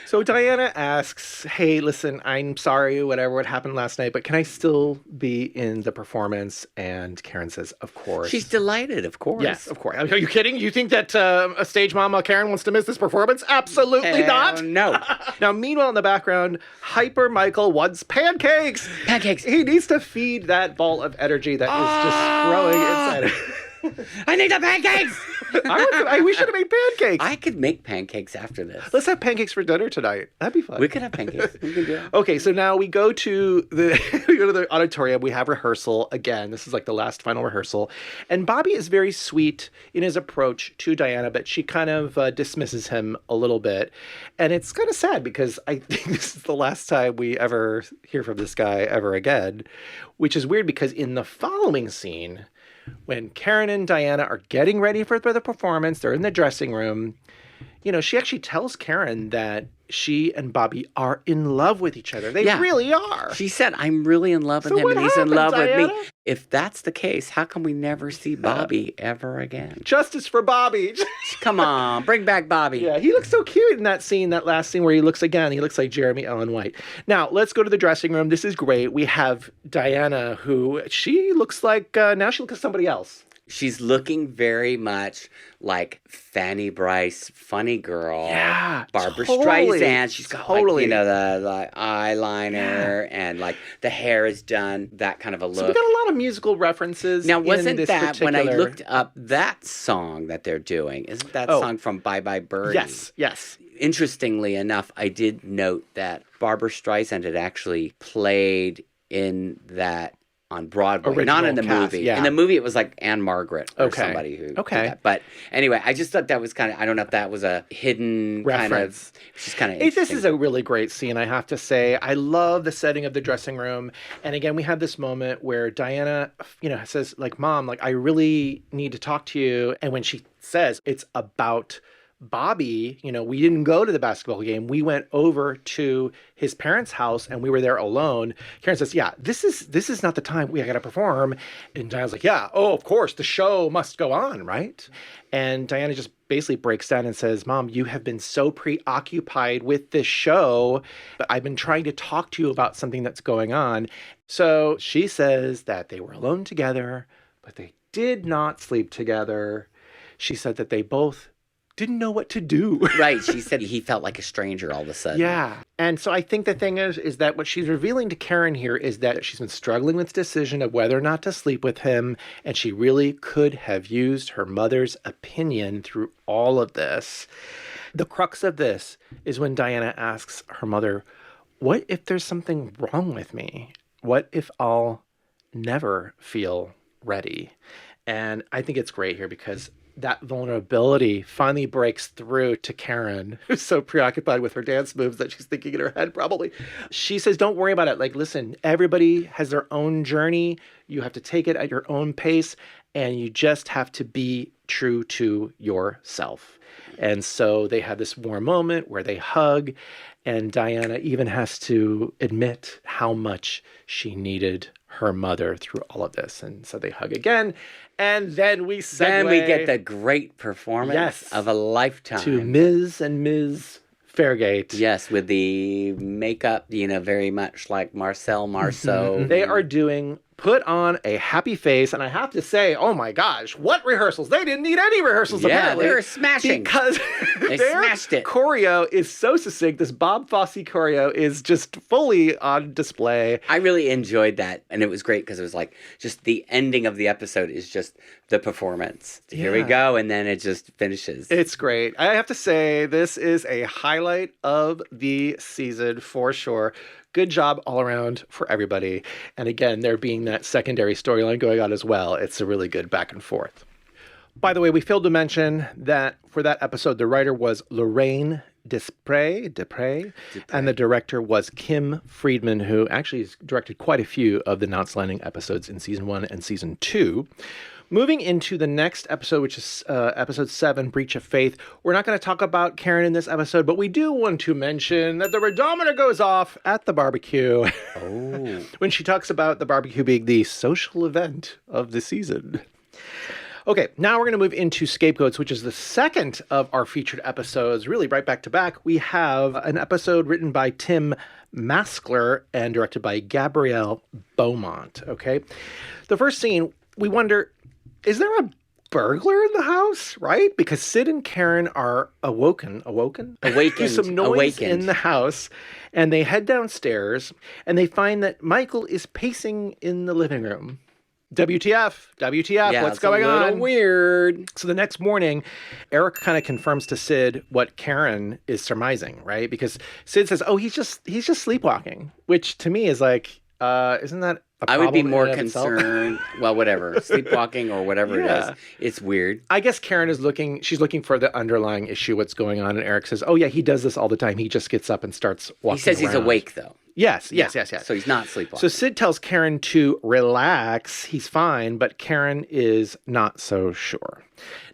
So Diana asks, hey, listen, I'm sorry, whatever what happened last night, but can I still be in the performance? And Karen says, of course. She's delighted, of course. Yes, of course. Are you kidding? You think that a stage mama Karen wants to miss this performance? Absolutely not. No. Now, meanwhile, in the background, Hyper Michael wants pancakes. Pancakes. He needs to feed that ball of energy that is just growing inside him. I need the pancakes. We should have made pancakes. I could make pancakes after this. Let's have pancakes for dinner tonight. That'd be fun. We could have pancakes. We can do it. Okay, so now we go to the auditorium. We have rehearsal again. This is like the last final rehearsal. And Bobby is very sweet in his approach to Diana, but she kind of dismisses him a little bit. And it's kind of sad because I think this is the last time we ever hear from this guy ever again, which is weird because in the following scene, when Karen and Diana are getting ready for the performance, they're in the dressing room, you know, she actually tells Karen that she and Bobby are in love with each other. They really are. She said, I'm really in love with him and he's in love with me. If that's the case, how come we never see Bobby ever again? Justice for Bobby. Come on, bring back Bobby. Yeah, he looks so cute in that scene, that last scene where he looks like Jeremy Allen White. Now, let's go to the dressing room. This is great. We have Diana, who she looks like, now she looks like somebody else. She's looking very much like Fanny Bryce, funny girl. Yeah, Barbara totally, Streisand. She's got like, you know, the eyeliner and like the hair is done, that kind of a look. So we got a lot of musical references. Now, wasn't in this that particular... when I looked up that song that they're doing? Isn't that song from Bye Bye Birdie? Yes. Interestingly enough, I did note that Barbara Streisand had actually played in that on Broadway, original not in the cast, movie. Yeah. In the movie, it was like Anne Margaret or somebody who did that. But anyway, I just thought that was kind of, I don't know if that was a hidden reference. Just kind of interesting. This is a really great scene, I have to say. I love the setting of the dressing room. And again, we have this moment where Diana, you know, says like, Mom, like, I really need to talk to you. And when she says it's about Bobby, you know, we didn't go to the basketball game. We went over to his parents' house and we were there alone. Karen says, yeah, this is not the time we got to perform. And Diana's like, yeah, oh, of course, the show must go on, right? And Diana just basically breaks down and says, Mom, you have been so preoccupied with this show, but I've been trying to talk to you about something that's going on. So she says that they were alone together, but they did not sleep together. She said that they both didn't know what to do. Right. She said he felt like a stranger all of a sudden. Yeah. And so I think the thing is that what she's revealing to Karen here is that she's been struggling with the decision of whether or not to sleep with him. And she really could have used her mother's opinion through all of this. The crux of this is when Diana asks her mother, what if there's something wrong with me? What if I'll never feel ready? And I think it's great here because that vulnerability finally breaks through to Karen, who's so preoccupied with her dance moves that she's thinking in her head probably. She says, don't worry about it. Like, listen, everybody has their own journey. You have to take it at your own pace, and you just have to be true to yourself. And so they have this warm moment where they hug, and Diana even has to admit how much she needed her mother through all of this. And so they hug again. And then we segue. Then we get the great performance of a lifetime. To Ms. and Ms. Fairgate. Yes, with the makeup, very much like Marcel Marceau. They are doing Put on a Happy Face. And I have to say, oh my gosh, what rehearsals? They didn't need any rehearsals, apparently. Yeah, they were smashing. Because they smashed it. Choreo is so succinct. This Bob Fosse choreo is just fully on display. I really enjoyed that. And it was great because it was like just the ending of the episode is just the performance. Here we go. And then it just finishes. It's great. I have to say, this is a highlight of the season for sure. Good job all around for everybody. And again, there being that secondary storyline going on as well. It's a really good back and forth. By the way, we failed to mention that for that episode, the writer was Lorraine Desprez, and the director was Kim Friedman, who actually has directed quite a few of the Knots Landing episodes in season 1 and season 2. Moving into the next episode, which is episode 7, Breach of Faith. We're not going to talk about Karen in this episode, but we do want to mention that the redometer goes off at the barbecue. Oh. When she talks about the barbecue being the social event of the season. Okay, now we're going to move into Scapegoats, which is the second of our featured episodes, really right back to back. We have an episode written by Tim Maskler and directed by Gabrielle Beaumont, okay? The first scene, we wonder, is there a burglar in the house, right? Because Sid and Karen are awakened. There's some noise in the house, and they head downstairs, and they find that Michael is pacing in the living room. WTF, what's going on? It's a little weird. So the next morning, Eric kind of confirms to Sid what Karen is surmising, right? Because Sid says, oh, he's just sleepwalking, which to me is like, isn't that a problem? I would be more concerned. Well, whatever. Sleepwalking or whatever it is. It's weird. I guess Karen is she's looking for the underlying issue, what's going on. And Eric says, oh, yeah, he does this all the time. He just gets up and starts walking. He says he's awake, though. Yes. So he's not sleepwalking. So Sid tells Karen to relax. He's fine, but Karen is not so sure.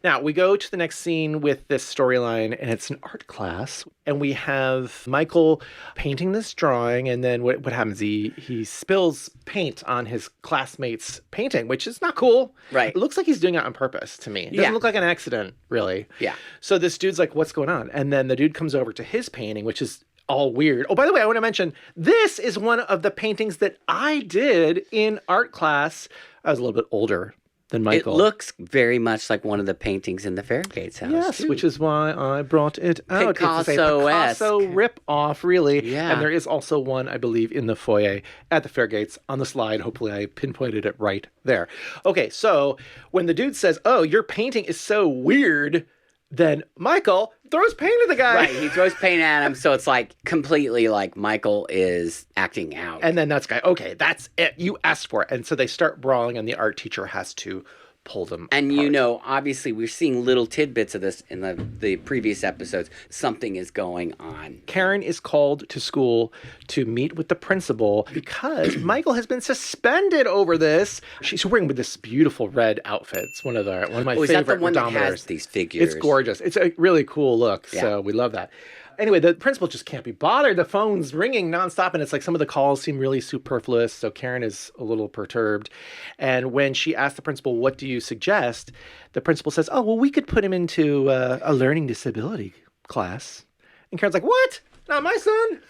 Now, we go to the next scene with this storyline, and it's an art class. And we have Michael painting this drawing, and then what happens? He spills paint on his classmate's painting, which is not cool. Right. It looks like he's doing it on purpose to me. It doesn't look like an accident, really. Yeah. So this dude's like, what's going on? And then the dude comes over to his painting, which is all weird. Oh, by the way, I want to mention, this is one of the paintings that I did in art class. I was a little bit older than Michael. It looks very much like one of the paintings in the Fairgates house. Yes, too. which is why I brought it out. Picasso-esque. It's a Picasso rip-off, really. Yeah. And there is also one, I believe, in the foyer at the Fairgates on the slide. Hopefully I pinpointed it right there. Okay, so when the dude says, oh, your painting is so weird, then Michael throws paint at the guy. Right, he throws paint at him, so it's like completely like Michael is acting out. And then that's guy, okay, that's it. You asked for it. And so they start brawling, and the art teacher has to pull them and apart. Obviously we're seeing little tidbits of this in the previous episodes. Something is going on. Karen is called to school to meet with the principal because Michael has been suspended over this. She's wearing with this beautiful red outfit. It's one of my favorite. Is that the one that has these figures? It's gorgeous. It's a really cool look. Yeah. So we love that. Anyway, the principal just can't be bothered. The phone's ringing nonstop, and it's like some of the calls seem really superfluous. So Karen is a little perturbed. And when she asks the principal, what do you suggest? The principal says, oh, well, we could put him into a learning disability class. And Karen's like, what? Not my son.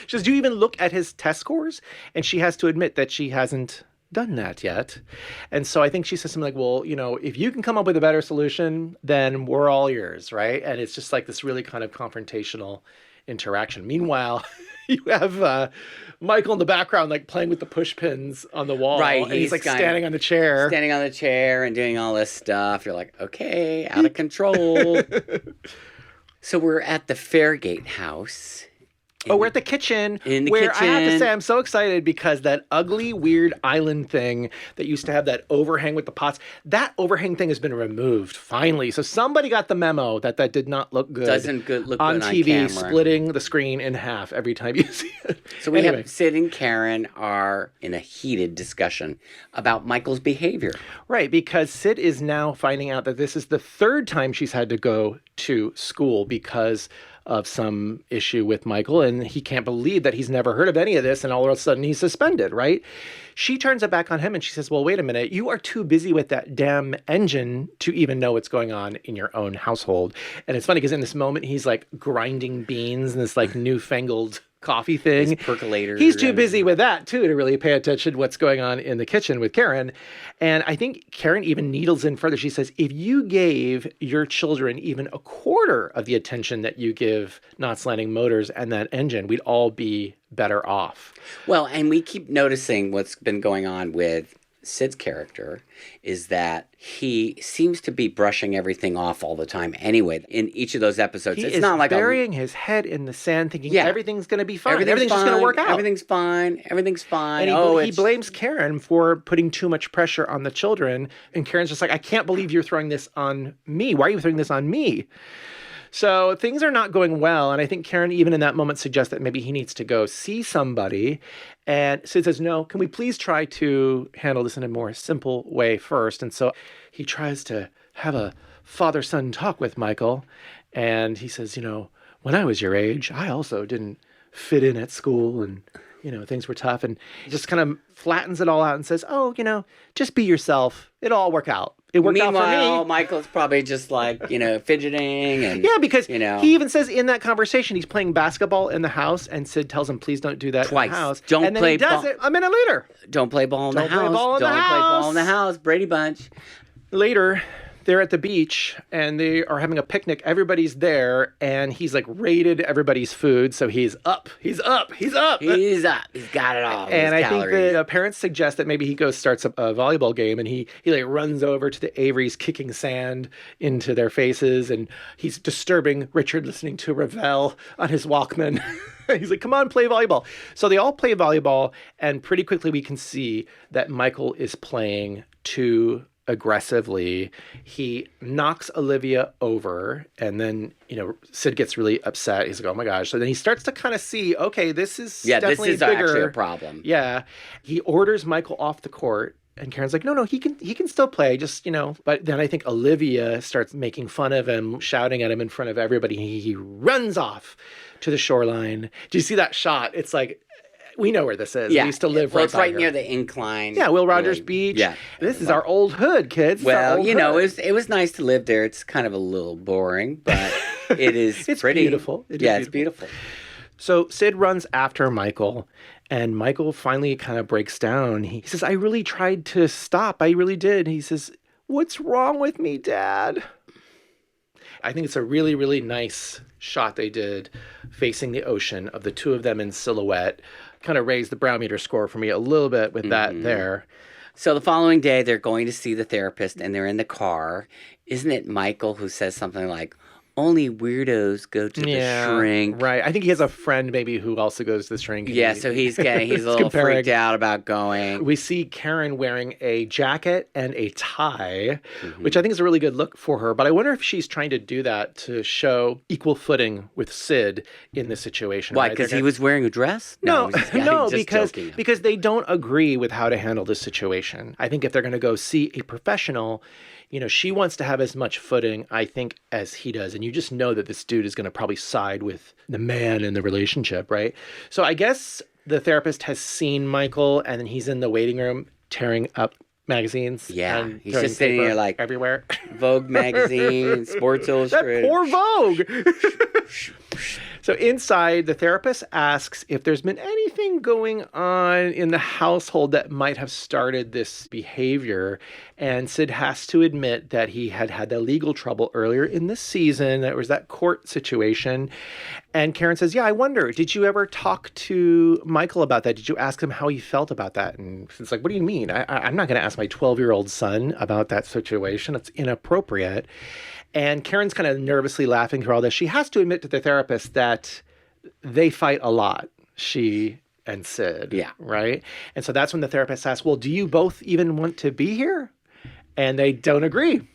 She says, do you even look at his test scores? And she has to admit that she hasn't done that yet. And so I think she says something like, well, if you can come up with a better solution, then we're all yours, right? And it's just like this really kind of confrontational interaction. Meanwhile, you have Michael in the background, like playing with the push pins on the wall. Right. And he's like standing on the chair. Standing on the chair and doing all this stuff. You're like, okay, out of control. So we're at the Fairgate house. We're at the kitchen. In the kitchen. I have to kitchen. say, I'm so excited because that ugly, weird island thing that used to have that overhang with the pots, that overhang thing has been removed, finally. So somebody got the memo that did not look good. Doesn't look on good on TV, camera. splitting the screen in half every time you see it. So we have Sid and Karen are in a heated discussion about Michael's behavior. Right, because Sid is now finding out that this is the third time she's had to go to school because of some issue with Michael, and he can't believe that he's never heard of any of this, and all of a sudden he's suspended, right? She turns it back on him and she says, well, wait a minute, you are too busy with that damn engine to even know what's going on in your own household. And it's funny because in this moment, he's like grinding beans in this like newfangled coffee thing. His percolator. He's too busy with that too to really pay attention to what's going on in the kitchen with Karen. And I think Karen even needles in further. She says, if you gave your children even a quarter of the attention that you give Knots Landing Motors and that engine, we'd all be better off. Well, and we keep noticing what's been going on with Sid's character is that he seems to be brushing everything off all the time anyway. In each of those episodes, He it's is not like burying his head in the sand thinking everything's going to be fine. Everything's just going to work out. Everything's fine. Everything's fine. And he blames Karen for putting too much pressure on the children. And Karen's just like, I can't believe you're throwing this on me. Why are you throwing this on me? So things are not going well. And I think Karen, even in that moment, suggests that maybe he needs to go see somebody. And Sid says, no, can we please try to handle this in a more simple way first? And so he tries to have a father-son talk with Michael. And he says, when I was your age, I also didn't fit in at school and, things were tough. And he just kind of flattens it all out and says, oh, just be yourself. It'll all work out. It worked out for me. Meanwhile, Michael's probably just like, fidgeting. And, yeah, because he even says in that conversation, he's playing basketball in the house, and Sid tells him, please don't do that twice. In the house. Don't and then play he does it a minute later. Don't play ball in the house. Don't play ball in the house. Brady Bunch. Later, they're at the beach, and they are having a picnic. Everybody's there, and he's like raided everybody's food. So he's up. He's up. He's got it all. And I think the parents suggest that maybe he starts a volleyball game, and he like runs over to the Averys, kicking sand into their faces, and he's disturbing Richard listening to Ravel on his Walkman. He's like, come on, play volleyball. So they all play volleyball, and pretty quickly we can see that Michael is playing too aggressively. He knocks Olivia over, and then Sid gets really upset. He's like, oh my gosh. So then he starts to kind of see, okay, this is definitely bigger. Actually a problem. Yeah. He orders Michael off the court, and Karen's like, no, he can still play, just but then I think Olivia starts making fun of him, shouting at him in front of everybody. He runs off to the shoreline. Do you see that shot? It's like, we know where this is. Yeah. We used to live it's right near the incline. Yeah, Will Rogers Beach. Yeah. This is our old hood, kids. Well, it was nice to live there. It's kind of a little boring, but it is it's pretty. Beautiful. It's beautiful. So Sid runs after Michael, and Michael finally kind of breaks down. He says, I really tried to stop. I really did. He says, what's wrong with me, Dad? I think it's a really, really nice shot they did facing the ocean of the two of them in silhouette. Kind of raised the brow meter score for me a little bit with that there. So the following day, they're going to see the therapist, and they're in the car. Isn't it Michael who says something like, only weirdos go to the shrink? Right. I think he has a friend maybe who also goes to the shrink. Yeah, so he's a little freaked out about going. We see Karen wearing a jacket and a tie, which I think is a really good look for her. But I wonder if she's trying to do that to show equal footing with Sid in this situation. Why? Because he was wearing a dress? No, because they don't agree with how to handle this situation. I think if they're going to go see a professional, she wants to have as much footing, I think, as he does. And you just know that this dude is going to probably side with the man in the relationship, right? So I guess the therapist has seen Michael, and then he's in the waiting room tearing up magazines. Yeah, he's just sitting there like everywhere. Vogue magazine, Sports Illustrated. That poor Vogue. So inside, the therapist asks if there's been anything going on in the household that might have started this behavior. And Sid has to admit that he had had that legal trouble earlier in the season. There was that court situation. And Karen says, yeah, I wonder, did you ever talk to Michael about that? Did you ask him how he felt about that? And it's like, what do you mean? I'm not going to ask my 12-year-old son about that situation. It's inappropriate. And Karen's kind of nervously laughing through all this. She has to admit to the therapist that they fight a lot, she and Sid. Yeah. Right? And so that's when the therapist asks, well, do you both even want to be here? And they don't agree.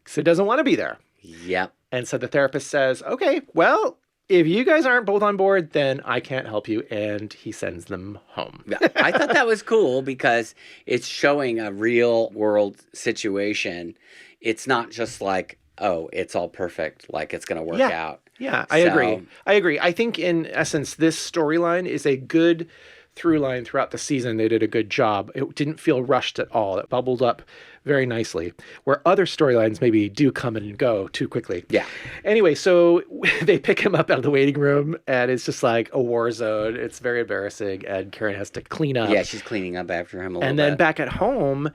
Sid doesn't want to be there. Yep. And so the therapist says, okay, well, if you guys aren't both on board, then I can't help you. And he sends them home. I thought that was cool because it's showing a real world situation. It's not just like, oh, it's all perfect, like it's going to work out. Yeah, I agree. I think in essence, this storyline is a good through line throughout the season. They did a good job. It didn't feel rushed at all. It bubbled up very nicely, where other storylines maybe do come and go too quickly. Yeah. Anyway, so they pick him up out of the waiting room, and it's just like a war zone. It's very embarrassing, and Karen has to clean up. Yeah, she's cleaning up after him a little bit. And then back at home,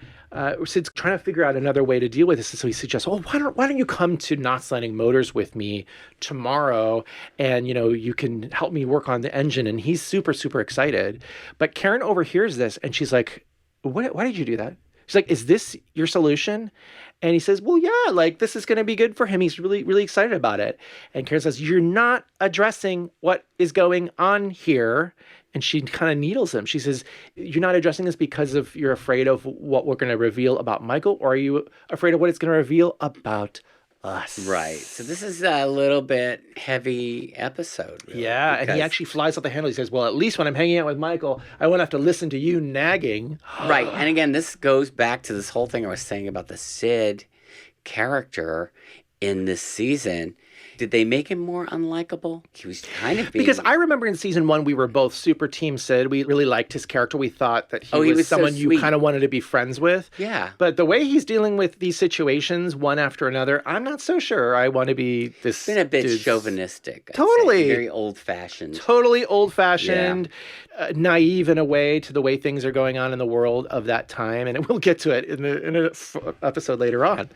Sid's trying to figure out another way to deal with this. And so he suggests, well, why don't you come to Knots Landing Motors with me tomorrow, and, you can help me work on the engine. And he's super, super excited. But Karen overhears this, and she's like, why did you do that? She's like, is this your solution? And he says, well, yeah, like this is going to be good for him. He's really, really excited about it. And Karen says, you're not addressing what is going on here. And she kind of needles him. She says, you're not addressing this because you're afraid of what we're going to reveal about Michael, or are you afraid of what it's going to reveal about us? Right. So this is a little bit heavy episode. Really, yeah. And he actually flies off the handle. He says, well, at least when I'm hanging out with Michael, I won't have to listen to you nagging. Right. And again, this goes back to this whole thing I was saying about the Sid character in this season. Did they make him more unlikable? He was kind of being... Because I remember in season 1, we were both super team Sid. We really liked his character. We thought that he was someone so you kind of wanted to be friends with. Yeah. But the way he's dealing with these situations, one after another, I'm not so sure I want to be this... Been a bit chauvinistic. Totally. Very old-fashioned. Totally old-fashioned, naive in a way to the way things are going on in the world of that time. And we'll get to it in an episode later on.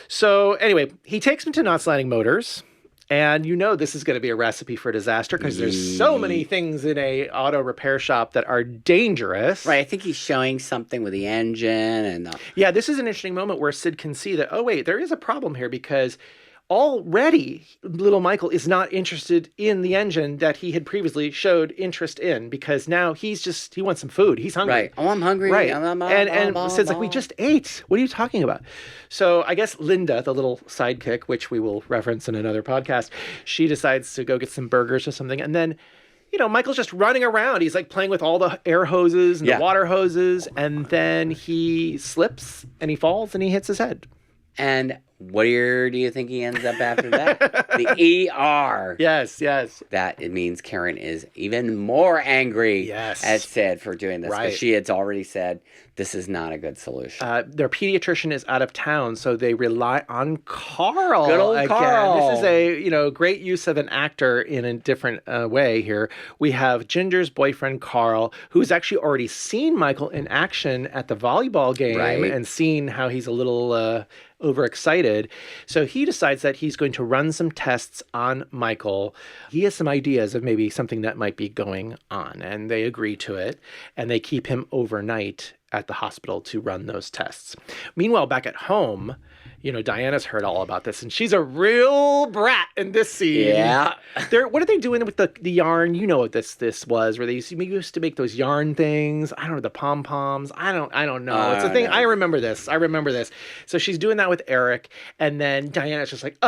So anyway, he takes him to Knots Landing Motors. And this is going to be a recipe for disaster because there's so many things in a auto repair shop that are dangerous. Right. I think he's showing something with the engine and... Yeah, this is an interesting moment where Sid can see that, oh, wait, there is a problem here because already little Michael is not interested in the engine that he had previously showed interest in because now he wants some food. He's hungry. Right. Oh, I'm hungry. Right. And Sid's like, we just ate. What are you talking about? So I guess Linda, the little sidekick, which we will reference in another podcast, she decides to go get some burgers or something. And then, Michael's just running around. He's like playing with all the air hoses and the water hoses. And then he slips and he falls and he hits his head. And where do you think he ends up after that? The ER. Yes. That it means Karen is even more angry at Sid for doing this. Because she had already said this is not a good solution. Their pediatrician is out of town, so they rely on Carl. Good old Carl. This is a great use of an actor in a different way here. We have Ginger's boyfriend, Carl, who's actually already seen Michael in action at the volleyball game and seen how he's a little... overexcited. So he decides that he's going to run some tests on Michael. He has some ideas of maybe something that might be going on, and they agree to it, and they keep him overnight at the hospital to run those tests. Meanwhile, back at home, Diana's heard all about this, and she's a real brat in this scene. Yeah. What are they doing with the yarn? You know what this was, where they used to make those yarn things. I don't know, the pom-poms. I don't know. It's a thing. I remember this. So she's doing that with Eric, and then Diana's just like,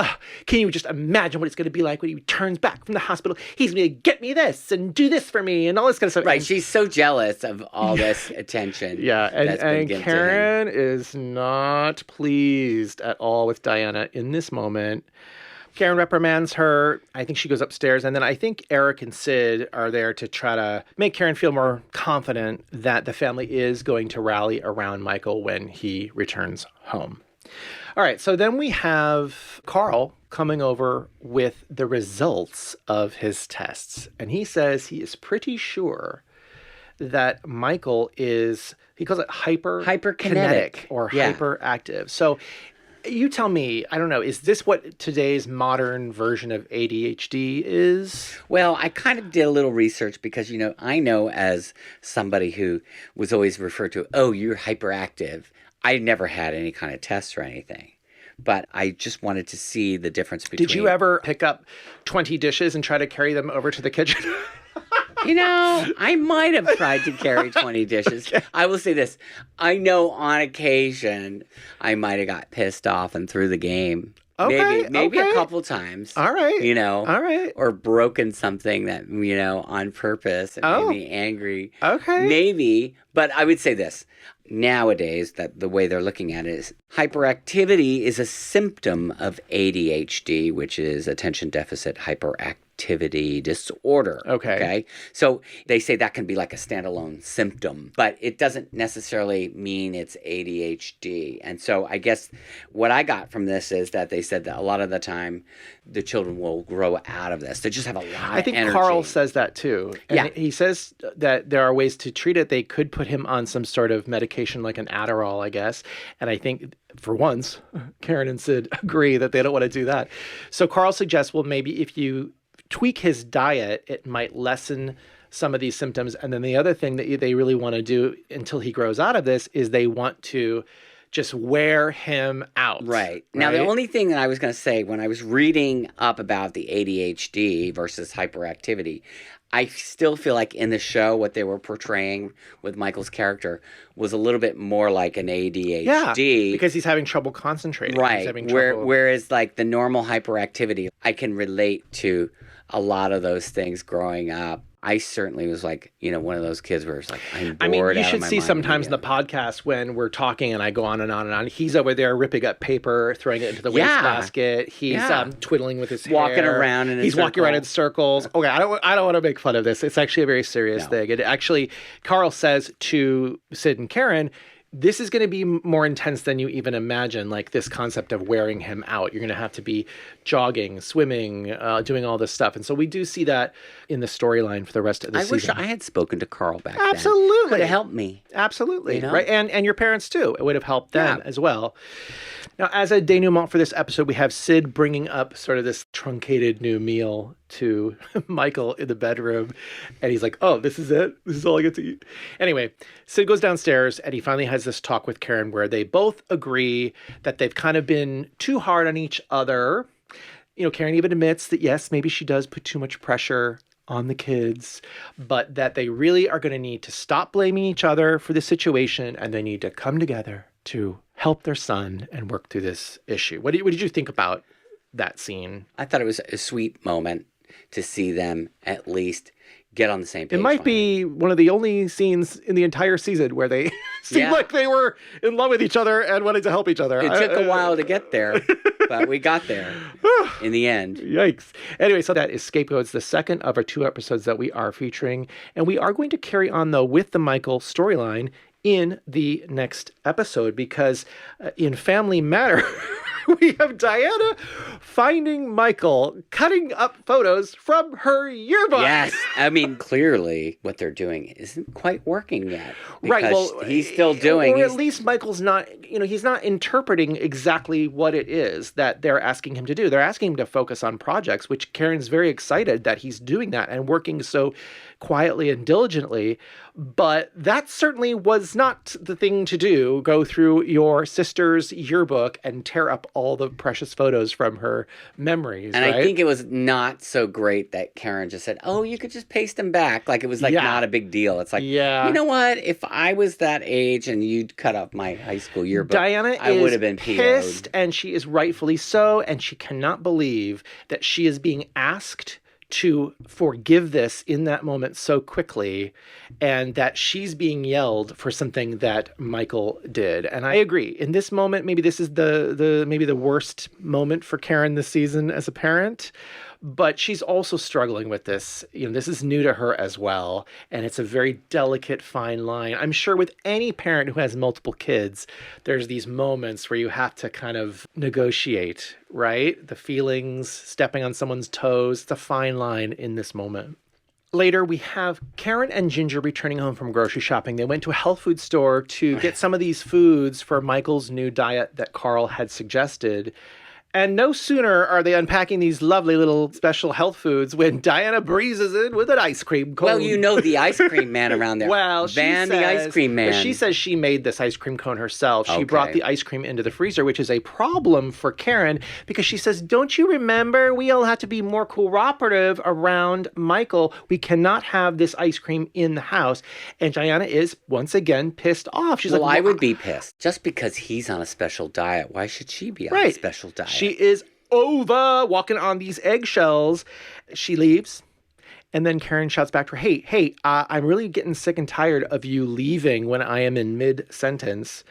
can you just imagine what it's going to be like when he returns back from the hospital? He's going to get me this and do this for me and all this kind of stuff. Right. She's so jealous of all this attention. Yeah. And Karen is not pleased at all with Diana in this moment. Karen reprimands her. I think she goes upstairs. And then I think Eric and Sid are there to try to make Karen feel more confident that the family is going to rally around Michael when he returns home. All right, so then we have Carl coming over with the results of his tests. And he says he is pretty sure that Michael is, he calls it hyperkinetic or hyperactive. So you tell me, I don't know, is this what today's modern version of ADHD is? Well, I kind of did a little research because, I know as somebody who was always referred to, oh, you're hyperactive. I never had any kind of tests or anything. But I just wanted to see the difference between... Did you ever pick up 20 dishes and try to carry them over to the kitchen? I might have tried to carry 20 dishes. Okay. I will say this. I know on occasion I might have got pissed off and threw the game. Okay, maybe a couple times. All right. All right. Or broken something that, on purpose and made me angry. Okay. Maybe. But I would say this. Nowadays, that the way they're looking at it is hyperactivity is a symptom of ADHD, which is attention deficit hyperactivity disorder. Okay. So they say that can be like a standalone symptom, but it doesn't necessarily mean it's ADHD. And so I guess what I got from this is that they said that a lot of the time the children will grow out of this. They just have a lot of energy. I think Carl says that too. And he says that there are ways to treat it. They could put him on some sort of medication like an Adderall, I guess. And I think for once, Karen and Sid agree that they don't want to do that. So Carl suggests, well, maybe if you tweak his diet, it might lessen some of these symptoms. And then the other thing that they really want to do until he grows out of this is they want to just wear him out. Right. Now, the only thing that I was going to say when I was reading up about the ADHD versus hyperactivity, I still feel like in the show, what they were portraying with Michael's character was a little bit more like an ADHD. Yeah, because he's having trouble concentrating. Right. He's having Whereas like the normal hyperactivity, I can relate to a lot of those things growing up. I certainly was like, one of those kids where it's like, I'm bored you should see sometimes in the podcast when we're talking and I go on and on and on. He's over there ripping up paper, throwing it into the wastebasket. He's twiddling with his hair. Walking around in a He's walking around in circles. Okay, I don't want to make fun of this. It's actually a very serious thing. It actually, Carl says to Sid and Karen, this is going to be more intense than you even imagine, like this concept of wearing him out. You're going to have to be jogging, swimming, doing all this stuff. And so we do see that in the storyline for the rest of the season. I wish I had spoken to Carl back then. Absolutely. Could have helped me. Absolutely. Right? And your parents too. It would have helped them as well. Now, as a denouement for this episode, we have Sid bringing up sort of this truncated new meal to Michael in the bedroom. And he's like, oh, this is it? This is all I get to eat? Anyway, Sid goes downstairs and he finally has this talk with Karen where they both agree that they've kind of been too hard on each other. Karen even admits that, yes, maybe she does put too much pressure on the kids, but that they really are going to need to stop blaming each other for the situation and they need to come together to help their son and work through this issue. What did you think about that scene? I thought it was a sweet moment to see them at least get on the same page. It might be one of the only scenes in the entire season where they seemed like they were in love with each other and wanted to help each other. It took a while to get there, but we got there in the end. Yikes. Anyway, so that is Scapegoats, the second of our 2 episodes that we are featuring. And we are going to carry on, though, with the Michael storyline in the next episode because in Family Matter... we have Diana finding Michael cutting up photos from her yearbook. Yes. Clearly what they're doing isn't quite working yet. Right. Well, he's still doing. Or at least Michael's not, he's not interpreting exactly what it is that they're asking him to do. They're asking him to focus on projects, which Karen's very excited that he's doing that and working so quietly and diligently. But that certainly was not the thing to do. Go through your sister's yearbook and tear up all the precious photos from her memories. And I think it was not so great that Karen just said, oh, you could just paste them back. Like it was not a big deal. It's like, you know what? If I was that age and you'd cut up my high school yearbook, I would have been pissed. And she is rightfully so. And she cannot believe that she is being asked to forgive this in that moment so quickly and that she's being yelled for something that Michael did. And I agree. In this moment, maybe this is maybe the worst moment for Karen this season as a parent. But she's also struggling with this. This is new to her as well. And it's a very delicate, fine line. I'm sure with any parent who has multiple kids, there's these moments where you have to kind of negotiate, right? The feelings, stepping on someone's toes. It's a fine line in this moment. Later, we have Karen and Ginger returning home from grocery shopping. They went to a health food store to get some of these foods for Michael's new diet that Carl had suggested. And no sooner are they unpacking these lovely little special health foods when Diana breezes in with an ice cream cone. Well, the ice cream man around there. Well, the ice cream man. She says she made this ice cream cone herself. She Okay. brought the ice cream into the freezer, which is a problem for Karen because she says, don't you remember? We all have to be more cooperative around Michael. We cannot have this ice cream in the house. And Diana is, once again, pissed off. She's I would be pissed. Just because he's on a special diet, why should she be on a special diet? She is over walking on these eggshells. She leaves. And then Karen shouts back to her, hey, I'm really getting sick and tired of you leaving when I am in mid-sentence.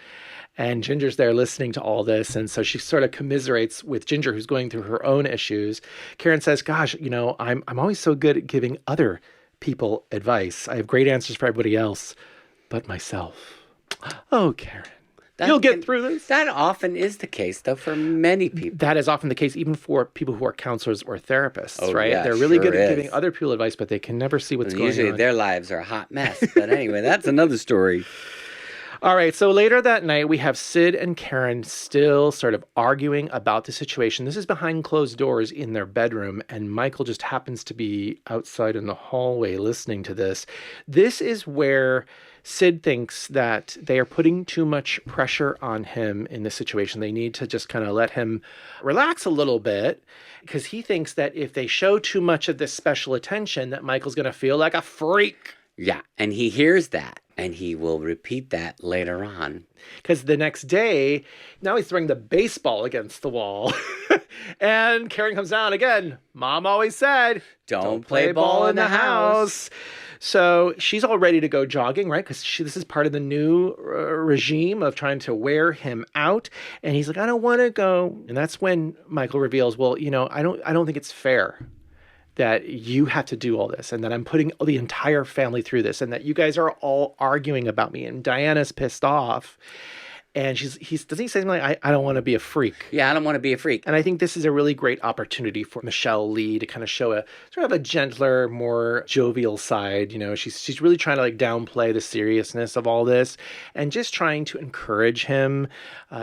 And Ginger's there listening to all this. And so she sort of commiserates with Ginger, who's going through her own issues. Karen says, gosh, I'm always so good at giving other people advice. I have great answers for everybody else but myself. Oh, Karen. You'll get through this. That often is the case, though, for many people. That is often the case, even for people who are counselors or therapists, right? Yeah, They're really sure good at is. giving other people advice, but they can never see what's going on. Usually their lives are a hot mess. But anyway, that's another story. All right, so later that night, we have Sid and Karen still sort of arguing about the situation. This is behind closed doors in their bedroom, and Michael just happens to be outside in the hallway listening to this. This is where Sid thinks that they are putting too much pressure on him in this situation. They need to just kind of let him relax a little bit because he thinks that if they show too much of this special attention, that Michael's going to feel like a freak. Yeah, and he hears that, and he will repeat that later on. Because the next day, now he's throwing the baseball against the wall. And Karen comes down again. Mom always said, Don't play ball in the house. So she's all ready to go jogging, right? Because this is part of the new regime of trying to wear him out. And he's like, I don't want to go. And that's when Michael reveals, well, I don't think it's fair that you have to do all this and that I'm putting the entire family through this and that you guys are all arguing about me. And Diana's pissed off. And doesn't he say something like, I don't want to be a freak? Yeah, I don't want to be a freak. And I think this is a really great opportunity for Michelle Lee to kind of show a sort of a gentler, more jovial side. She's really trying to downplay the seriousness of all this and just trying to encourage him.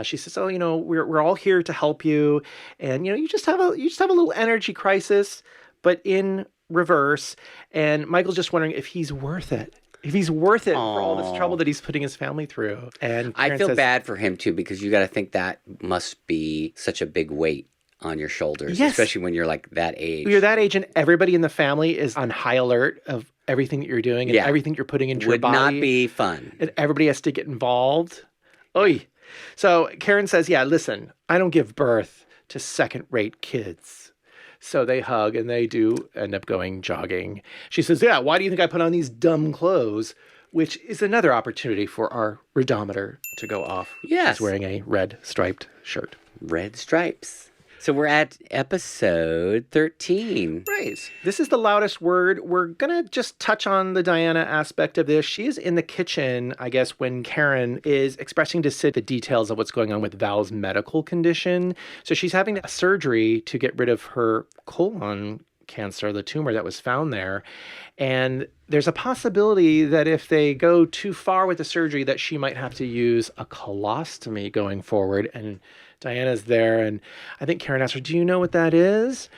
She says, we're all here to help you. And, you just have a little energy crisis, but in reverse. And Michael's just wondering if he's worth it. If he's worth it for all this trouble that he's putting his family through. And Karen I feel says, bad for him, too, because you got to think that must be such a big weight on your shoulders, Yes. especially when you're that age. You're that age and everybody in the family is on high alert of everything that you're doing and everything you're putting into your body. Would not be fun. And everybody has to get involved. Oy. So Karen says, listen, I don't give birth to second-rate kids. So they hug and they do end up going jogging. She says, why do you think I put on these dumb clothes? Which is another opportunity for our redometer to go off. Yes. He's wearing a red striped shirt. Red stripes. So we're at episode 13. Right. This is the loudest word. We're going to just touch on the Diana aspect of this. She is in the kitchen, I guess, when Karen is expressing to Sid the details of what's going on with Val's medical condition. So she's having a surgery to get rid of her colon cancer, the tumor that was found there. And there's a possibility that if they go too far with the surgery, that she might have to use a colostomy going forward. And Diana's there, and I think Karen asked her, do you know what that is?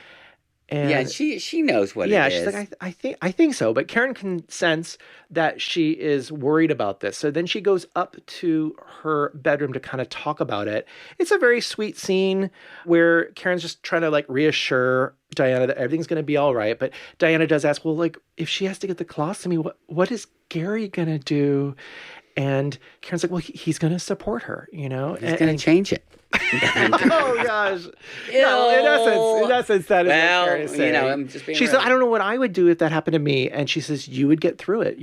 And she knows what it is. Yeah, she's like, I think so. But Karen can sense that she is worried about this. So then she goes up to her bedroom to kind of talk about it. It's a very sweet scene where Karen's just trying to reassure Diana that everything's going to be all right. But Diana does ask, well, if she has to get the colostomy, what is Gary going to do? And Karen's like, well, he's going to support her, He's going to change it. Oh gosh! No, in essence, that is what Karen is saying. I'm just being. She said, "I don't know what I would do if that happened to me," and she says, "You would get through it,"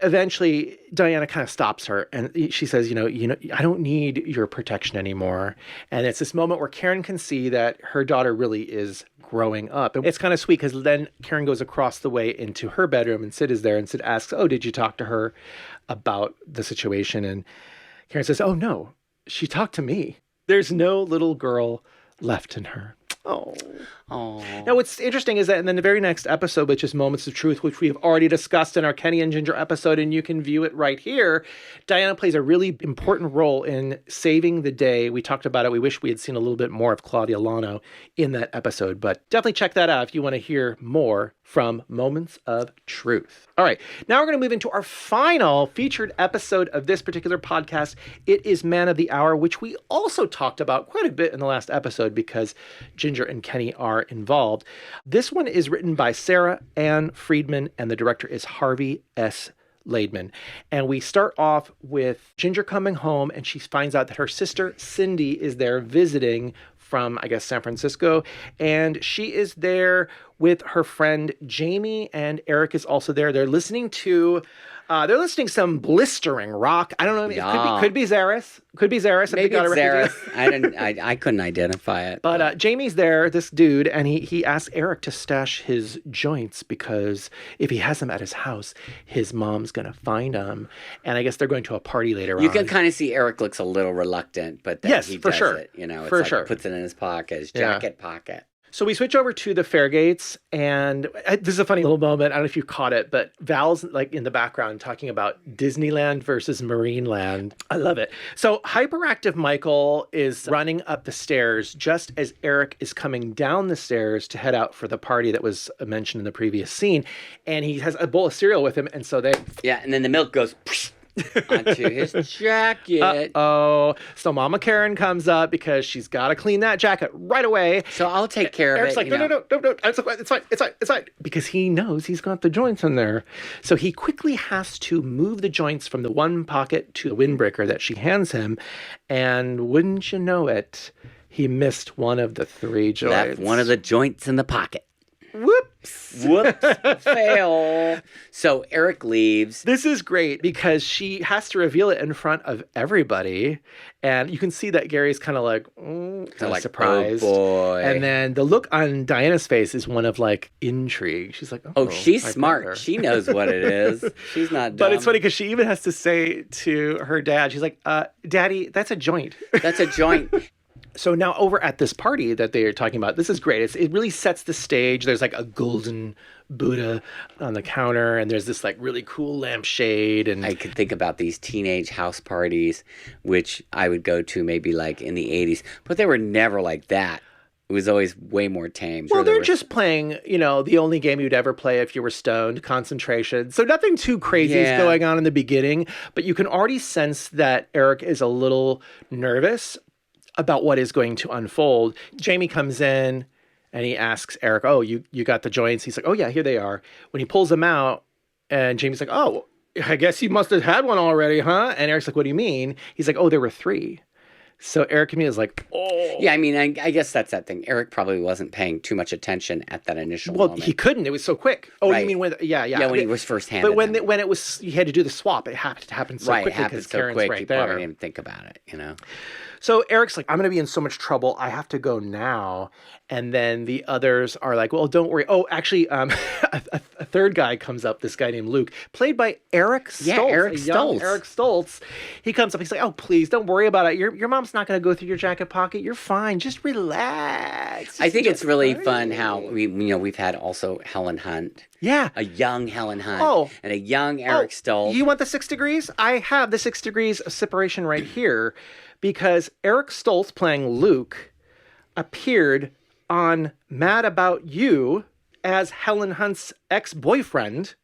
Eventually, Diana kind of stops her and she says, I don't need your protection anymore. And it's this moment where Karen can see that her daughter really is growing up. And it's kind of sweet because then Karen goes across the way into her bedroom and Sid is there and Sid asks, oh, did you talk to her about the situation? And Karen says, oh, no, she talked to me. There's no little girl left in her. Oh. Now, what's interesting is that in the very next episode, which is Moments of Truth, which we have already discussed in our Kenny and Ginger episode, and you can view it right here, Diana plays a really important role in saving the day. We talked about it. We wish we had seen a little bit more of Claudia Lano in that episode, but definitely check that out if you want to hear more from Moments of Truth. All right, now we're going to move into our final featured episode of this particular podcast. It is Man of the Hour, which we also talked about quite a bit in the last episode because Ginger and Kenny are involved. This one is written by Sarah Ann Friedman, and the director is Harvey S. Laidman. And we start off with Ginger coming home, and she finds out that her sister Cindy is there visiting from, I guess, San Francisco. And she is there with her friend Jamie, and Eric is also there. They're listening some blistering rock. I don't know. It could be Zaris. Could be Zaris. Maybe it's Zaris. I couldn't identify it. But Jamie's there, this dude, and he asks Eric to stash his joints because if he has them at his house, his mom's going to find them. And I guess they're going to a party later on. You can kind of see Eric looks a little reluctant, but then he does it. It's puts it in his pocket, his jacket pocket. So we switch over to the Fairgates, and this is a funny little moment. I don't know if you caught it, but Val's like in the background talking about Disneyland versus Marineland. I love it. So hyperactive Michael is running up the stairs just as Eric is coming down the stairs to head out for the party that was mentioned in the previous scene. And he has a bowl of cereal with him, and so they... Yeah, and then the milk goes... onto his jacket. So Mama Karen comes up because she's got to clean that jacket right away. So I'll take care of Eric's it. Eric's like, no. It's fine. Because he knows he's got the joints in there. So he quickly has to move the joints from the one pocket to the windbreaker that she hands him. And wouldn't you know it, he missed one of the three joints. Left one of the joints in the pocket. Whoops. Fail. So Eric leaves. This is great because she has to reveal it in front of everybody. And you can see that Gary's kind of like, surprised. Oh boy. And then the look on Diana's face is one of like intrigue. She's like, oh she's smart. Brother. She knows what it is. She's not dumb. But it's funny because she even has to say to her dad, she's like, Daddy, that's a joint. That's a joint. So now over at this party that they are talking about, this is great. It really sets the stage. There's like a golden Buddha on the counter, and there's this like really cool lampshade. And I could think about these teenage house parties, which I would go to maybe like in the 80s, but they were never like that. It was always way more tame. Well, they're just playing, the only game you'd ever play if you were stoned, concentration. So nothing too crazy is going on in the beginning, but you can already sense that Eric is a little nervous about what is going to unfold. Jamie comes in and he asks Eric, oh, you got the joints? He's like, oh yeah, here they are. When he pulls them out, and Jamie's like, oh, I guess you must have had one already, huh? And Eric's like, what do you mean? He's like, oh, there were 3. So Eric and me is like, oh. Yeah, I mean, I guess that's that thing. Eric probably wasn't paying too much attention at that initial moment. Well, he couldn't. It was so quick. Oh, right. You mean when? Yeah. Yeah, when he was first handed. But when it was, you had to do the swap. It happened so quickly because Karen's right there. He probably didn't think about it, So Eric's like, I'm going to be in so much trouble. I have to go now. And then the others are like, well, don't worry. Oh, actually, a third guy comes up, this guy named Luke, played by Eric Stoltz. Yeah, Eric Stoltz. He comes up. He's like, oh, please, don't worry about it. Your mom's not going to go through your jacket pocket. You're fine. Just relax. I think it's really fun how we've had also Helen Hunt. Yeah. A young Helen Hunt. And a young Eric Stoltz. You want the 6 degrees? I have the 6 degrees of separation right here because Eric Stoltz playing Luke appeared on Mad About You as Helen Hunt's ex-boyfriend.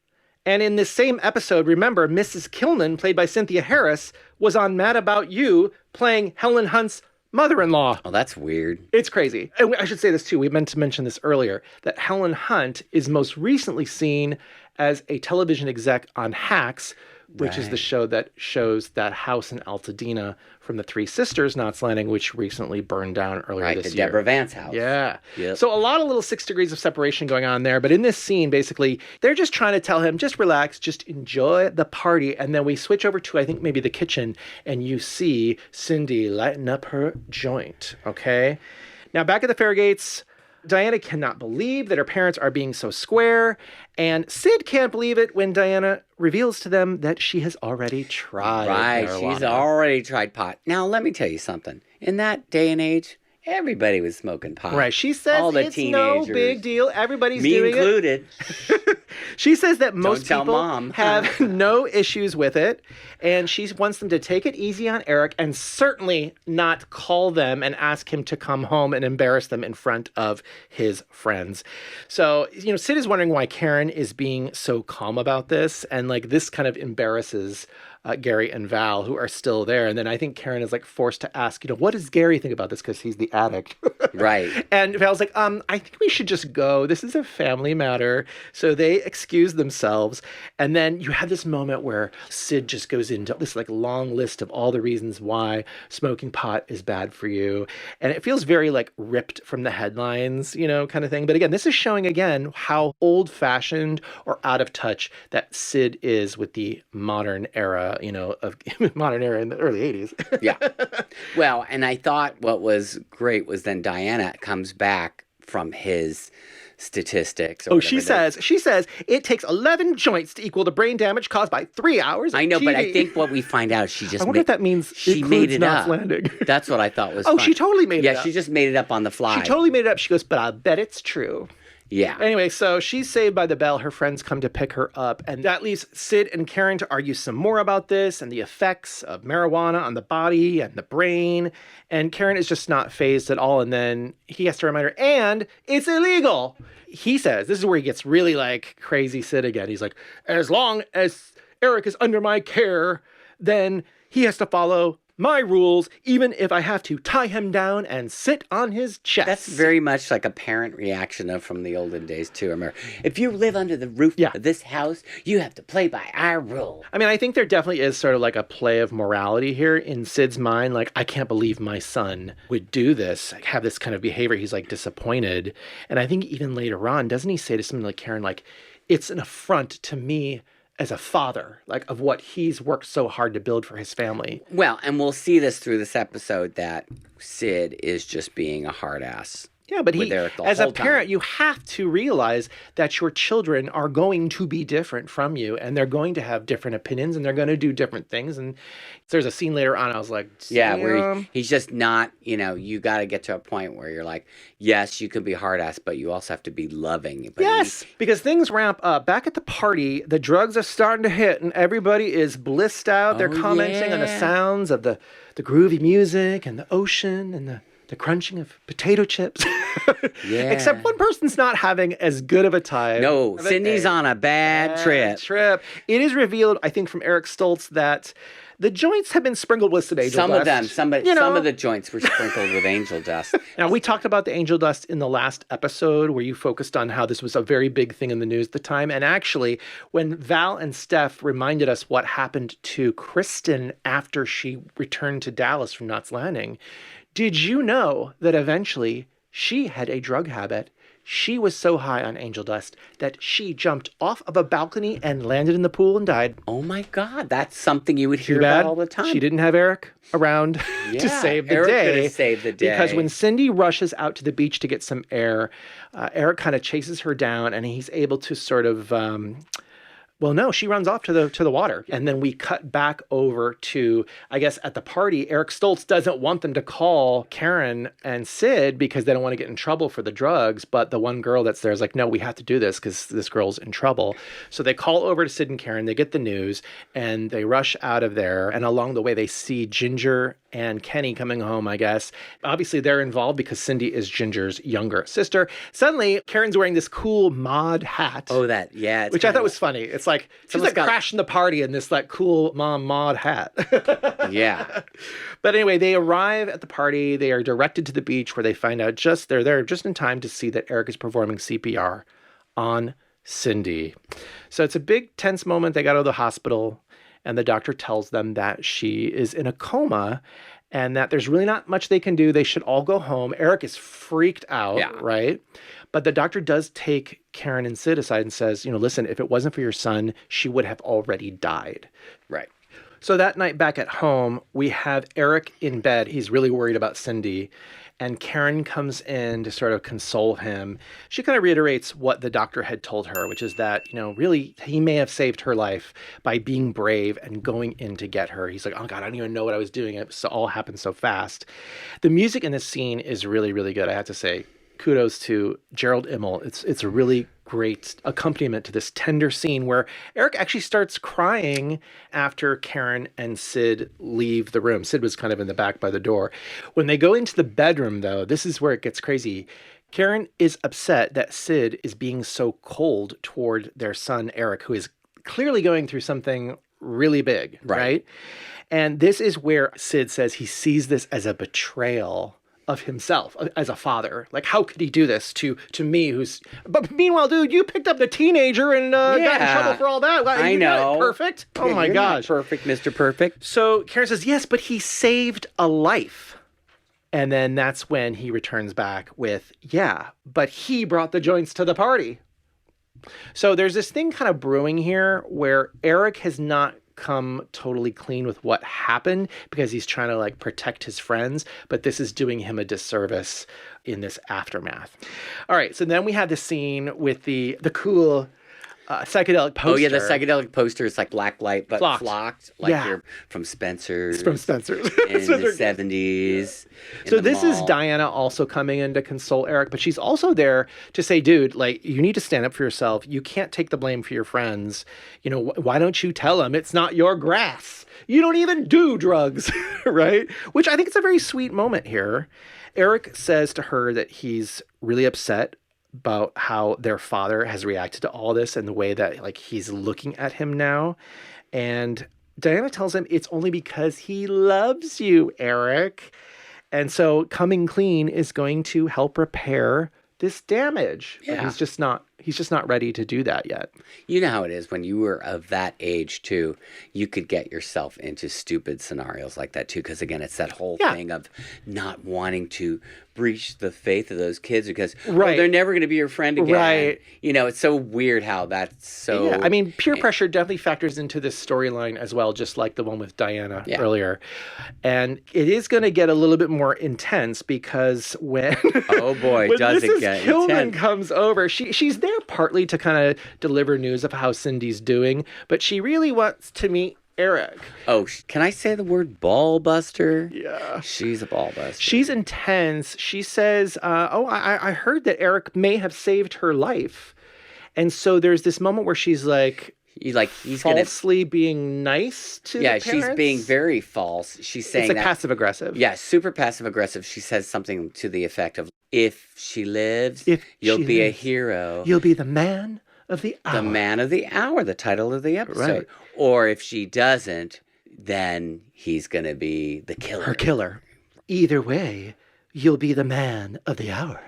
And in this same episode, remember, Mrs. Kilman, played by Cynthia Harris, was on Mad About You playing Helen Hunt's mother-in-law. Oh, that's weird. It's crazy. And I should say this too. We meant to mention this earlier, that Helen Hunt is most recently seen as a television exec on Hacks, which is the show that shows that house in Altadena from the Three Sisters Knots Landing, which recently burned down earlier this the year. Deborah Vance house. Yeah. Yep. So a lot of little 6 degrees of separation going on there. But in this scene, basically, they're just trying to tell him, just relax, just enjoy the party. And then we switch over to, I think, maybe the kitchen, and you see Cindy lighting up her joint. Okay. Now, back at the Fairgates, Diana cannot believe that her parents are being so square, and Sid can't believe it when Diana reveals to them that she has already tried marijuana. She's already tried pot. Now, let me tell you something. In that day and age, everybody was smoking pot. Right. She says all the it's teenagers, no big deal. Everybody's me doing included. it. She says that most tell people Mom. have no issues with it, and she wants them to take it easy on Eric and certainly not call them and ask him to come home and embarrass them in front of his friends. So, Sid is wondering why Karen is being so calm about this, and this kind of embarrasses Gary and Val, who are still there. And then I think Karen is forced to ask, what does Gary think about this? Because he's the addict. Right. And Val's like, I think we should just go. This is a family matter. So they excuse themselves. And then you have this moment where Sid just goes into this long list of all the reasons why smoking pot is bad for you. And it feels very ripped from the headlines, kind of thing. But again, this is showing again how old fashioned or out of touch that Sid is with the modern era, of modern era in the early 80s. Yeah. Well, and I thought what was great was then Diana comes back from his statistics. She says it takes 11 joints to equal the brain damage caused by 3 hours. I know, TV. but I think what we find out is she just. I wonder if that means she made it Knots up. Landing. That's what I thought was. Oh, fun. she totally made it up. Yeah, she just made it up on the fly. She totally made it up. She goes, but I bet it's true. Yeah. Anyway, so she's saved by the bell. Her friends come to pick her up. And that leaves Sid and Karen to argue some more about this and the effects of marijuana on the body and the brain. And Karen is just not fazed at all. And then he has to remind her, and it's illegal. He says, this is where he gets really crazy Sid again. He's like, as long as Eric is under my care, then he has to follow my rules, even if I have to tie him down and sit on his chest. That's very much like a parent reaction from the olden days, too. Remember, if you live under the roof of this house, you have to play by our rule. I mean, I think there definitely is sort of a play of morality here in Sid's mind. I can't believe my son would do this, have this kind of behavior. He's disappointed. And I think even later on, doesn't he say to something like Karen, it's an affront to me as a father, of what he's worked so hard to build for his family. Well, and we'll see this through this episode that Sid is just being a hard ass. Yeah, but as a parent, you have to realize that your children are going to be different from you, and they're going to have different opinions, and they're going to do different things. And there's a scene later on, I was like, yeah, where he's just not, you got to get to a point where you're like, yes, you can be hard ass, but you also have to be loving. But yes, because things ramp up. Back at the party, the drugs are starting to hit, and everybody is blissed out. They're commenting on the sounds of the groovy music and the ocean and the crunching of potato chips. Yeah. Except one person's not having as good of a time. No, Cindy's on a bad trip. It is revealed, I think, from Eric Stoltz that the joints have been sprinkled with some angel dust. Some of the joints were sprinkled with angel dust. Now, we talked about the angel dust in the last episode where you focused on how this was a very big thing in the news at the time. And actually, when Val and Steph reminded us what happened to Kristen after she returned to Dallas from Knots Landing, did you know that eventually she had a drug habit? She was so high on angel dust that she jumped off of a balcony and landed in the pool and died. Oh my God, that's something you would hear about all the time. She didn't have Eric around to save the Eric day. could have saved the day. Because when Cindy rushes out to the beach to get some air, Eric kind of chases her down, and he's able to sort of Well, no, she runs off to the water. And then we cut back over to, I guess, at the party, Eric Stoltz doesn't want them to call Karen and Sid because they don't want to get in trouble for the drugs. But the one girl that's there is like, no, we have to do this because this girl's in trouble. So they call over to Sid and Karen. They get the news and they rush out of there. And along the way, they see Ginger and Kenny coming home, I guess. Obviously, they're involved because Cindy is Ginger's younger sister. Suddenly, Karen's wearing this cool mod hat. Oh, that, yeah. Which I thought was funny. It's like, she's like crashing the party in this like cool mom mod hat. Yeah. But anyway, they arrive at the party. They are directed to the beach where they find out they're there just in time to see that Eric is performing CPR on Cindy. So it's a big tense moment. They got out of the hospital. and the doctor tells them that she is in a coma and that there's really not much they can do. They should all go home. Eric is freaked out, right? But the doctor does take Karen and Sid aside and says, listen, if it wasn't for your son, she would have already died. Right. So that night back at home, we have Eric in bed. He's really worried about Cindy. And Karen comes in to sort of console him. She kind of reiterates what the doctor had told her, which is that, really he may have saved her life by being brave and going in to get her. He's like, oh God, I don't even know what I was doing. It all happened so fast. The music in this scene is really, really good, I have to say. Kudos to Gerald Immel. It's a really great accompaniment to this tender scene where Eric actually starts crying after Karen and Sid leave the room. Sid was kind of in the back by the door. When they go into the bedroom, though, this is where it gets crazy. Karen is upset that Sid is being so cold toward their son, Eric, who is clearly going through something really big, right? And this is where Sid says he sees this as a betrayal of himself as a father. Like, how could he do this to me but meanwhile, dude, you picked up the teenager and got in trouble for all that. Well, I know. Perfect. Oh my gosh. Perfect, Mr. Perfect. So Karen says, yes, but he saved a life. And then that's when he returns back with, yeah, but he brought the joints to the party. So there's this thing kind of brewing here where Eric has not come totally clean with what happened because he's trying to protect his friends, but this is doing him a disservice in this aftermath. All right, so then we have the scene with the cool psychedelic poster. Oh yeah, the psychedelic poster is like black light, but flocked you're from Spencer's. From Spencer's in the 70s. So this is Diana also coming in to console Eric, but she's also there to say, dude, you need to stand up for yourself. You can't take the blame for your friends. Why don't you tell them it's not your grass? You don't even do drugs, right? Which I think is a very sweet moment here. Eric says to her that he's really upset about how their father has reacted to all this and the way that he's looking at him now. And Diana tells him it's only because he loves you, Eric. And so coming clean is going to help repair this damage. Yeah. But he's just not ready to do that yet. You know how it is when you were of that age too, you could get yourself into stupid scenarios like that too. Because again, it's that whole thing of not wanting to breach the faith of those kids because they're never going to be your friend again. Right. It's so weird how that's so... Yeah, I mean, peer pressure definitely factors into this storyline as well, just like the one with Diana earlier. And it is going to get a little bit more intense because when... Oh boy, when does Mrs. it get Kilman intense. comes over, she's there partly to kind of deliver news of how Cindy's doing, but she really wants to meet Eric. Oh, can I say the word ball buster? Yeah. She's a ball buster. She's intense. She says, I heard that Eric may have saved her life. And so there's this moment where she's he's falsely being nice to the parents. She's being very false. She's saying it's passive aggressive. Yeah, super passive aggressive. She says something to the effect of, if she lives, you'll be a hero. You'll be the man of the hour. The man of the hour, the title of the episode. Right. Or if she doesn't, then he's going to be the killer. Her killer. Either way, you'll be the man of the hour.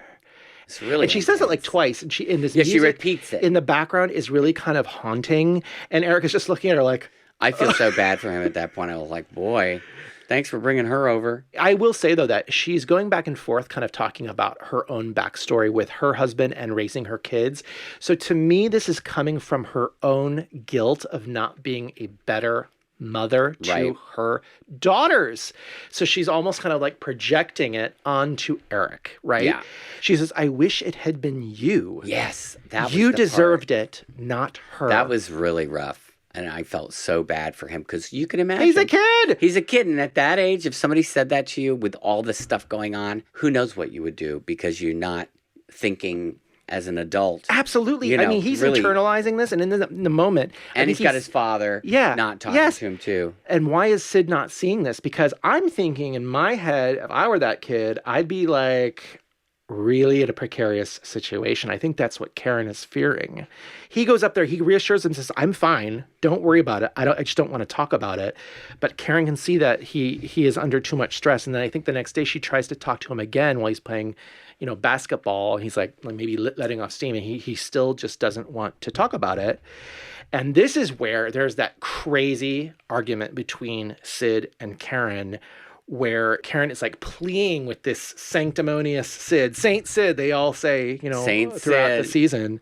It's really and she says it twice, and she music, she repeats it. In the background is really kind of haunting, and Eric is just looking at her like... I feel so bad for him at that point. I was like, boy, thanks for bringing her over. I will say, though, that she's going back and forth kind of talking about her own backstory with her husband and raising her kids. So to me, this is coming from her own guilt of not being a better mother to her daughters. So she's almost kind of projecting it onto Eric, right? Yeah. She says, I wish it had been you. Yes. That was you deserved it, not her. That was really rough. And I felt so bad for him because you can imagine. He's a kid. He's a kid. And at that age, if somebody said that to you with all this stuff going on, who knows what you would do because you're not thinking as an adult. Absolutely. I mean, he's really internalizing this and in the moment. And he's got his father not talking to him too. And why is Sid not seeing this? Because I'm thinking in my head, if I were that kid, I'd be like, really in a precarious situation. I think that's what Karen is fearing. He goes up there, he reassures him, says, I'm fine. Don't worry about it. I just don't want to talk about it. But Karen can see that he is under too much stress. And then I think the next day she tries to talk to him again while he's playing, basketball. He's like maybe letting off steam, and he still just doesn't want to talk about it. And this is where there's that crazy argument between Sid and Karen, where Karen is like pleading with this sanctimonious Sid, Saint Sid, they all say, Saint throughout Sid. the season,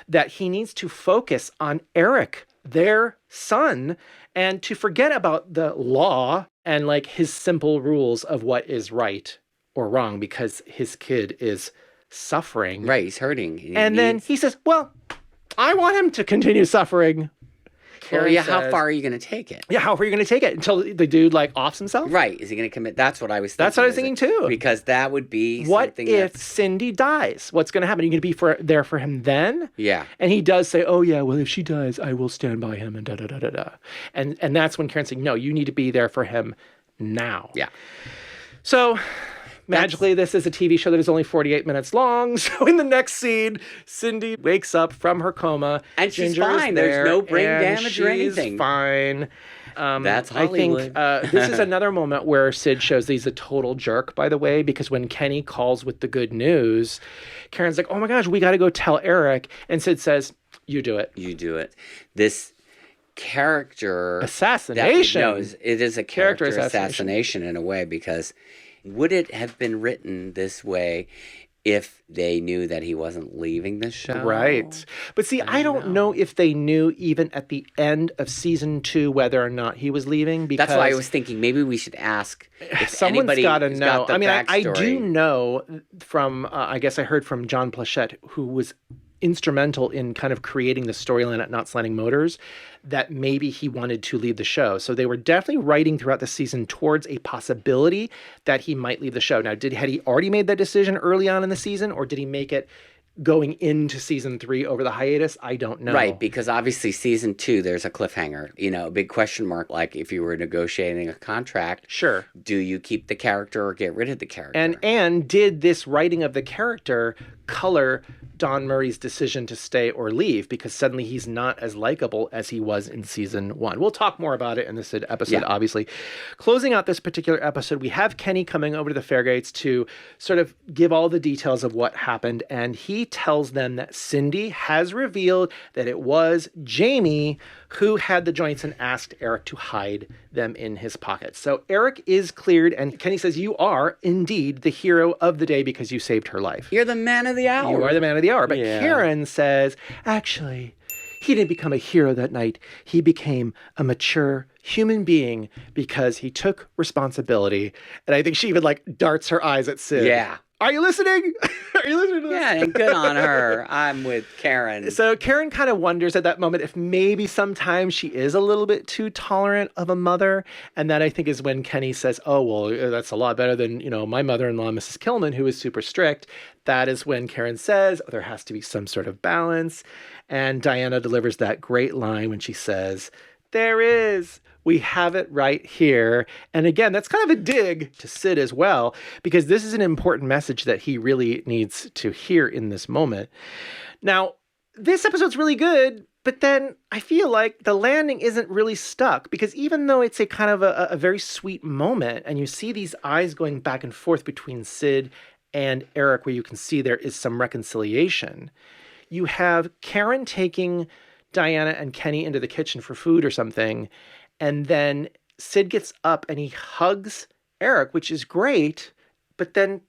that he needs to focus on Eric, their son, and to forget about the law and like his simple rules of what is right or wrong, because his kid is suffering. Right, he's hurting. And then he says, well, I want him to continue suffering. Well, yeah, how far are you going to take it? Yeah, how far are you going to take it? Until the dude, offs himself? Right. Is he going to commit? That's what I was thinking. That's what I was thinking, too. Because that would be what something if Cindy dies? What's going to happen? Are you going to be there for him then? Yeah. And he does say, oh, yeah, well, if she dies, I will stand by him and da-da-da-da-da. And that's when Karen's saying, no, you need to be there for him now. Yeah. So... magically, this is a TV show that is only 48 minutes long. So in the next scene, Cindy wakes up from her coma. And she's Ginger fine. There, There's no brain and damage or anything. She's fine. That's Hollywood. I think this is another moment where Sid shows that he's a total jerk, by the way, because when Kenny calls with the good news, Karen's like, oh my gosh, we got to go tell Eric. And Sid says, you do it. You do it. This character... assassination. It is a character assassination in a way, because... would it have been written this way if they knew that he wasn't leaving the show? Right. But see, I don't know if they knew even at the end of season 2 whether or not he was leaving. Because that's why I was thinking maybe we should ask if someone's got to know. I mean, I do know from, I guess I heard from John Plachette, who was instrumental in kind of creating the storyline at Not Sliding Motors, that maybe he wanted to leave the show. So they were definitely writing throughout the season towards a possibility that he might leave the show. Now, had he already made that decision early on in the season, or did he make it going into season 3 over the hiatus? I don't know. Right, because obviously season 2, there's a cliffhanger, a big question mark, like if you were negotiating a contract. Sure. Do you keep the character or get rid of the character? And did this writing of the character color Don Murray's decision to stay or leave, because suddenly he's not as likable as he was in season 1. We'll talk more about it in this episode, obviously. Closing out this particular episode, we have Kenny coming over to the Fairgates to sort of give all the details of what happened, and he tells them that Cindy has revealed that it was Jamie who had the joints and asked Eric to hide them in his pockets. So Eric is cleared, and Kenny says, you are indeed the hero of the day because you saved her life. You're the man of the hour. You are the man of the hour. But Karen says, actually, he didn't become a hero that night. He became a mature human being because he took responsibility. And I think she even darts her eyes at Sid. Yeah. Are you listening? Are you listening to this? Yeah, and good on her. I'm with Karen. So Karen kind of wonders at that moment if maybe sometimes she is a little bit too tolerant of a mother. And that, I think, is when Kenny says, oh, well, that's a lot better than, my mother-in-law, Mrs. Killman, who is super strict. That is when Karen says, there has to be some sort of balance. And Diana delivers that great line when she says, there is. We have it right here. And again, that's kind of a dig to Sid as well, because this is an important message that he really needs to hear in this moment. Now, this episode's really good, but then I feel like the landing isn't really stuck, because even though it's a kind of a very sweet moment, and you see these eyes going back and forth between Sid and Eric, where you can see there is some reconciliation, you have Karen taking Diana and Kenny into the kitchen for food or something, and then Sid gets up and he hugs Eric, which is great, but then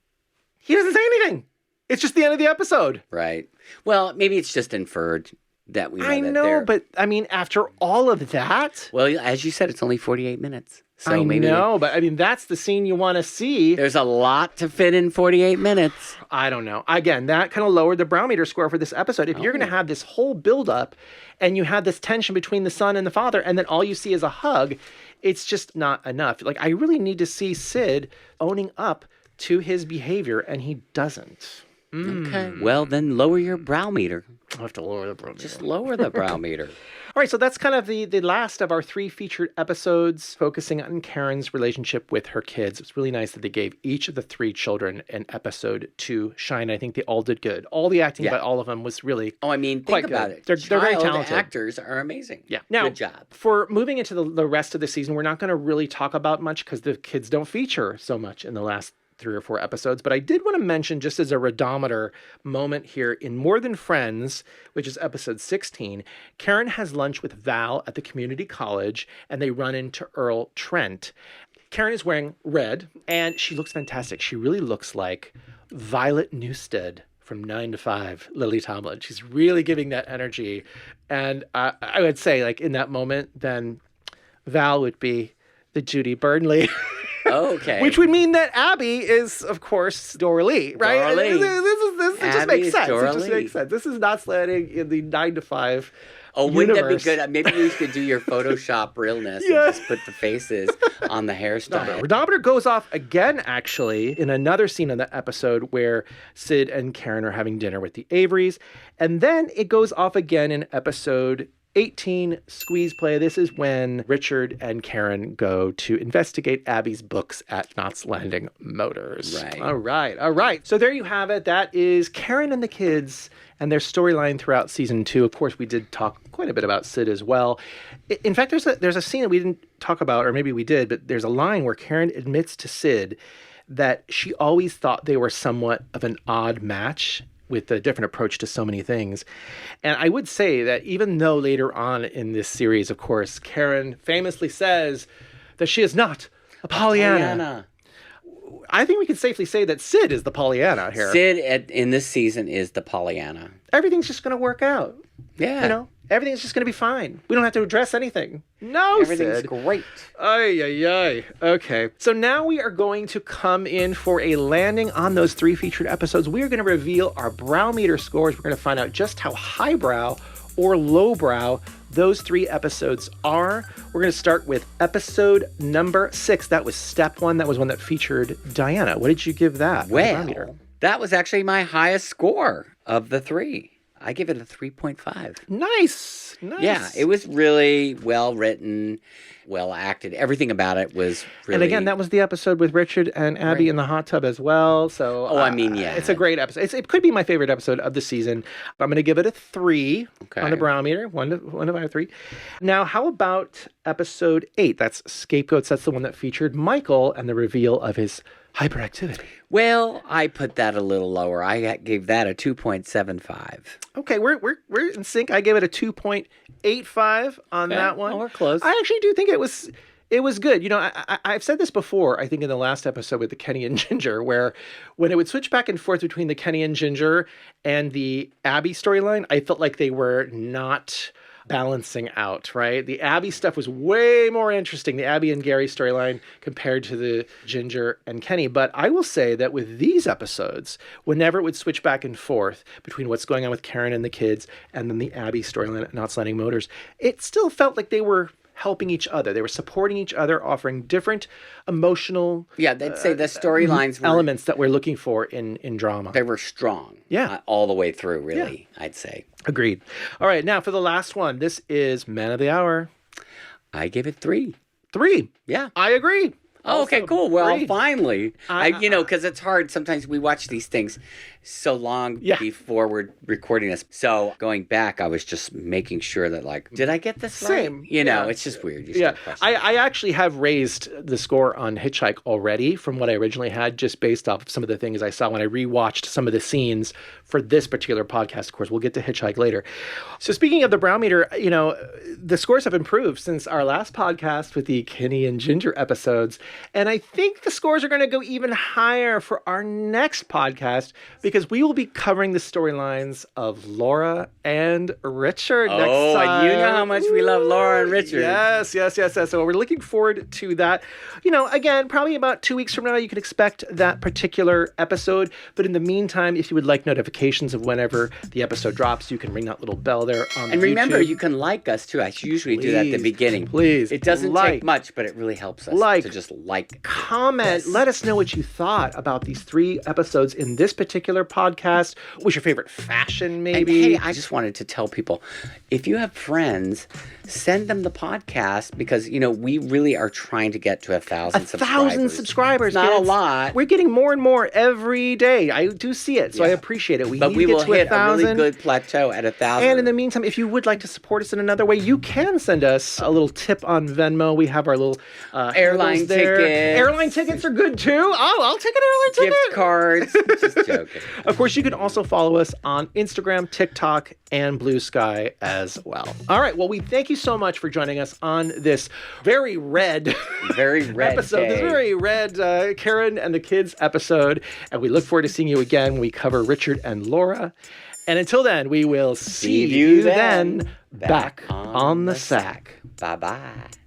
he doesn't say anything. It's just the end of the episode. Right. Well, maybe it's just inferred that we know I know, but I mean, after all of that... Well, as you said, it's only 48 minutes. So I maybe know, but I mean, that's the scene you want to see. There's a lot to fit in 48 minutes. I don't know. Again, that kind of lowered the brow meter score for this episode. If you're going to have this whole buildup and you have this tension between the son and the father, and then all you see is a hug, it's just not enough. I really need to see Sid owning up to his behavior, and he doesn't. Okay. Well, then lower your brow meter. I'll have to lower the brow meter. Just lower the brow meter. All right, so that's kind of the last of our 3 featured episodes focusing on Karen's relationship with her kids. It's really nice that they gave each of the 3 children an episode to shine. I think they all did good. All the acting by all of them was really think about it. They're very talented. Actors are amazing. Yeah. Now, good job. For moving into the rest of the season, we're not going to really talk about much because the kids don't feature so much in the last 3 or 4 episodes, but I did want to mention, just as a redometer moment here, in More Than Friends, which is episode 16, Karen has lunch with Val at the community college, and they run into Earl Trent. Karen is wearing red, and she looks fantastic. She really looks like Violet Newstead from 9 to 5, Lily Tomlin. She's really giving that energy, and I would say, like, in that moment, then Val would be the Judy Burnley. Okay. Which would mean that Abby is, of course, Dora Lee, right? Dora Lee. This just makes sense. It just makes sense. This is not sliding in the 9 to 5 wouldn't that be good? Maybe you could do your Photoshop realness and just put the faces on the hairstyle. No. Redometer goes off again, actually, in another scene in the episode where Sid and Karen are having dinner with the Averys. And then it goes off again in episode 18, Squeeze Play. This is when Richard and Karen go to investigate Abby's books at Knots Landing Motors. Right. All right. So there you have it. That is Karen and the kids and their storyline throughout season 2. Of course, we did talk quite a bit about Sid as well. In fact, there's a scene that we didn't talk about, or maybe we did, but there's a line where Karen admits to Sid that she always thought they were somewhat of an odd match with a different approach to so many things. And I would say that even though later on in this series, of course, Karen famously says that she is not a Pollyanna. I think we can safely say that Sid is the Pollyanna here. Sid in this season is the Pollyanna. Everything's just going to work out. Yeah. You know, everything's just going to be fine. We don't have to address anything. No, everything's Sid. Great. Ay. Okay. So now we are going to come in for a landing on those 3 featured episodes. We are going to reveal our brow meter scores. We're going to find out just how highbrow or lowbrow those 3 episodes are. We're going to start with episode number 6. That was step 1. That was one that featured Diana. What did you give that? Well, that was actually my highest score of the 3. I give it a 3.5. Nice. Yeah, it was really well written, well acted. Everything about it was really... And again, that was the episode with Richard and Abby in the hot tub as well. So, it's a great episode. It could be my favorite episode of the season. I'm going to give it a 3 on the brow meter. 1 to 5, 3. Now, how about episode 8? That's Scapegoats. That's the one that featured Michael and the reveal of his hyperactivity. Well, I put that a little lower. I gave that a 2.75. Okay, we're in sync. I gave it a 2.85 on that one. Oh, we're close. I actually do think it was good. You know, I've said this before, I think in the last episode with the Kenny and Ginger, where when it would switch back and forth between the Kenny and Ginger and the Abby storyline, I felt like they were not balancing out, right? The Abby stuff was way more interesting, the Abby and Gary storyline, compared to the Ginger and Kenny. But I will say that with these episodes, whenever it would switch back and forth between what's going on with Karen and the kids and then the Abby storyline at Knots Landing Motors, it still felt like they were helping each other. They were supporting each other, offering different emotional... Yeah, they'd say the storylines were... elements that we're looking for in drama. They were strong. Yeah. All the way through, really, I'd say. Agreed. All right, now for the last one. This is Man of the Hour. I gave it 3. 3? Yeah. I agree. Oh, okay, cool. Well, 3. finally. Because it's hard. Sometimes we watch these things so long before we're recording this. So going back, I was just making sure that, like, did I get this Same. right? You know, it's just weird. I actually have raised the score on Hitchhike already from what I originally had, just based off of some of the things I saw when I rewatched some of the scenes for this particular podcast. Of course, we'll get to Hitchhike later. So speaking of the brow meter, you know, the scores have improved since our last podcast with the Kenny and Ginger episodes. And I think the scores are going to go even higher for our next podcast, because we will be covering the storylines of Laura and Richard next time. You know how much we love Laura and Richard. Yes. So we're looking forward to that. You know, again, probably about 2 weeks from now, you can expect that particular episode. But in the meantime, if you would like notifications of whenever the episode drops, you can ring that little bell there on And remember, YouTube. you can like us too. I usually do that at the beginning. Please. It doesn't take much, but it really helps us to just like comment. this. Let us know what you thought about these 3 episodes in this particular podcast. What was your favorite fashion, maybe? And hey, I just wanted to tell people, if you have friends, send them the podcast because, we really are trying to get to 1,000 subscribers. 1,000 subscribers. It's not kids. a lot. We're getting more and more every day. I do see it, so I appreciate it. But we need to will get to hit 1,000. a really good plateau at 1,000. And in the meantime, if you would like to support us in another way, you can send us a little tip on Venmo. We have our little airline there. tickets. Airline tickets are good too. Oh, I'll take an airline ticket. Gift cards. Just joking. Of course, you can also follow us on Instagram, TikTok, and Bluesky as well. All right. Well, we thank you so much for joining us on this very red episode. Day. This very red Karen and the Kids episode. And we look forward to seeing you again when we cover Richard and Laura. And until then, we will see you then back on the sack. Bye-bye.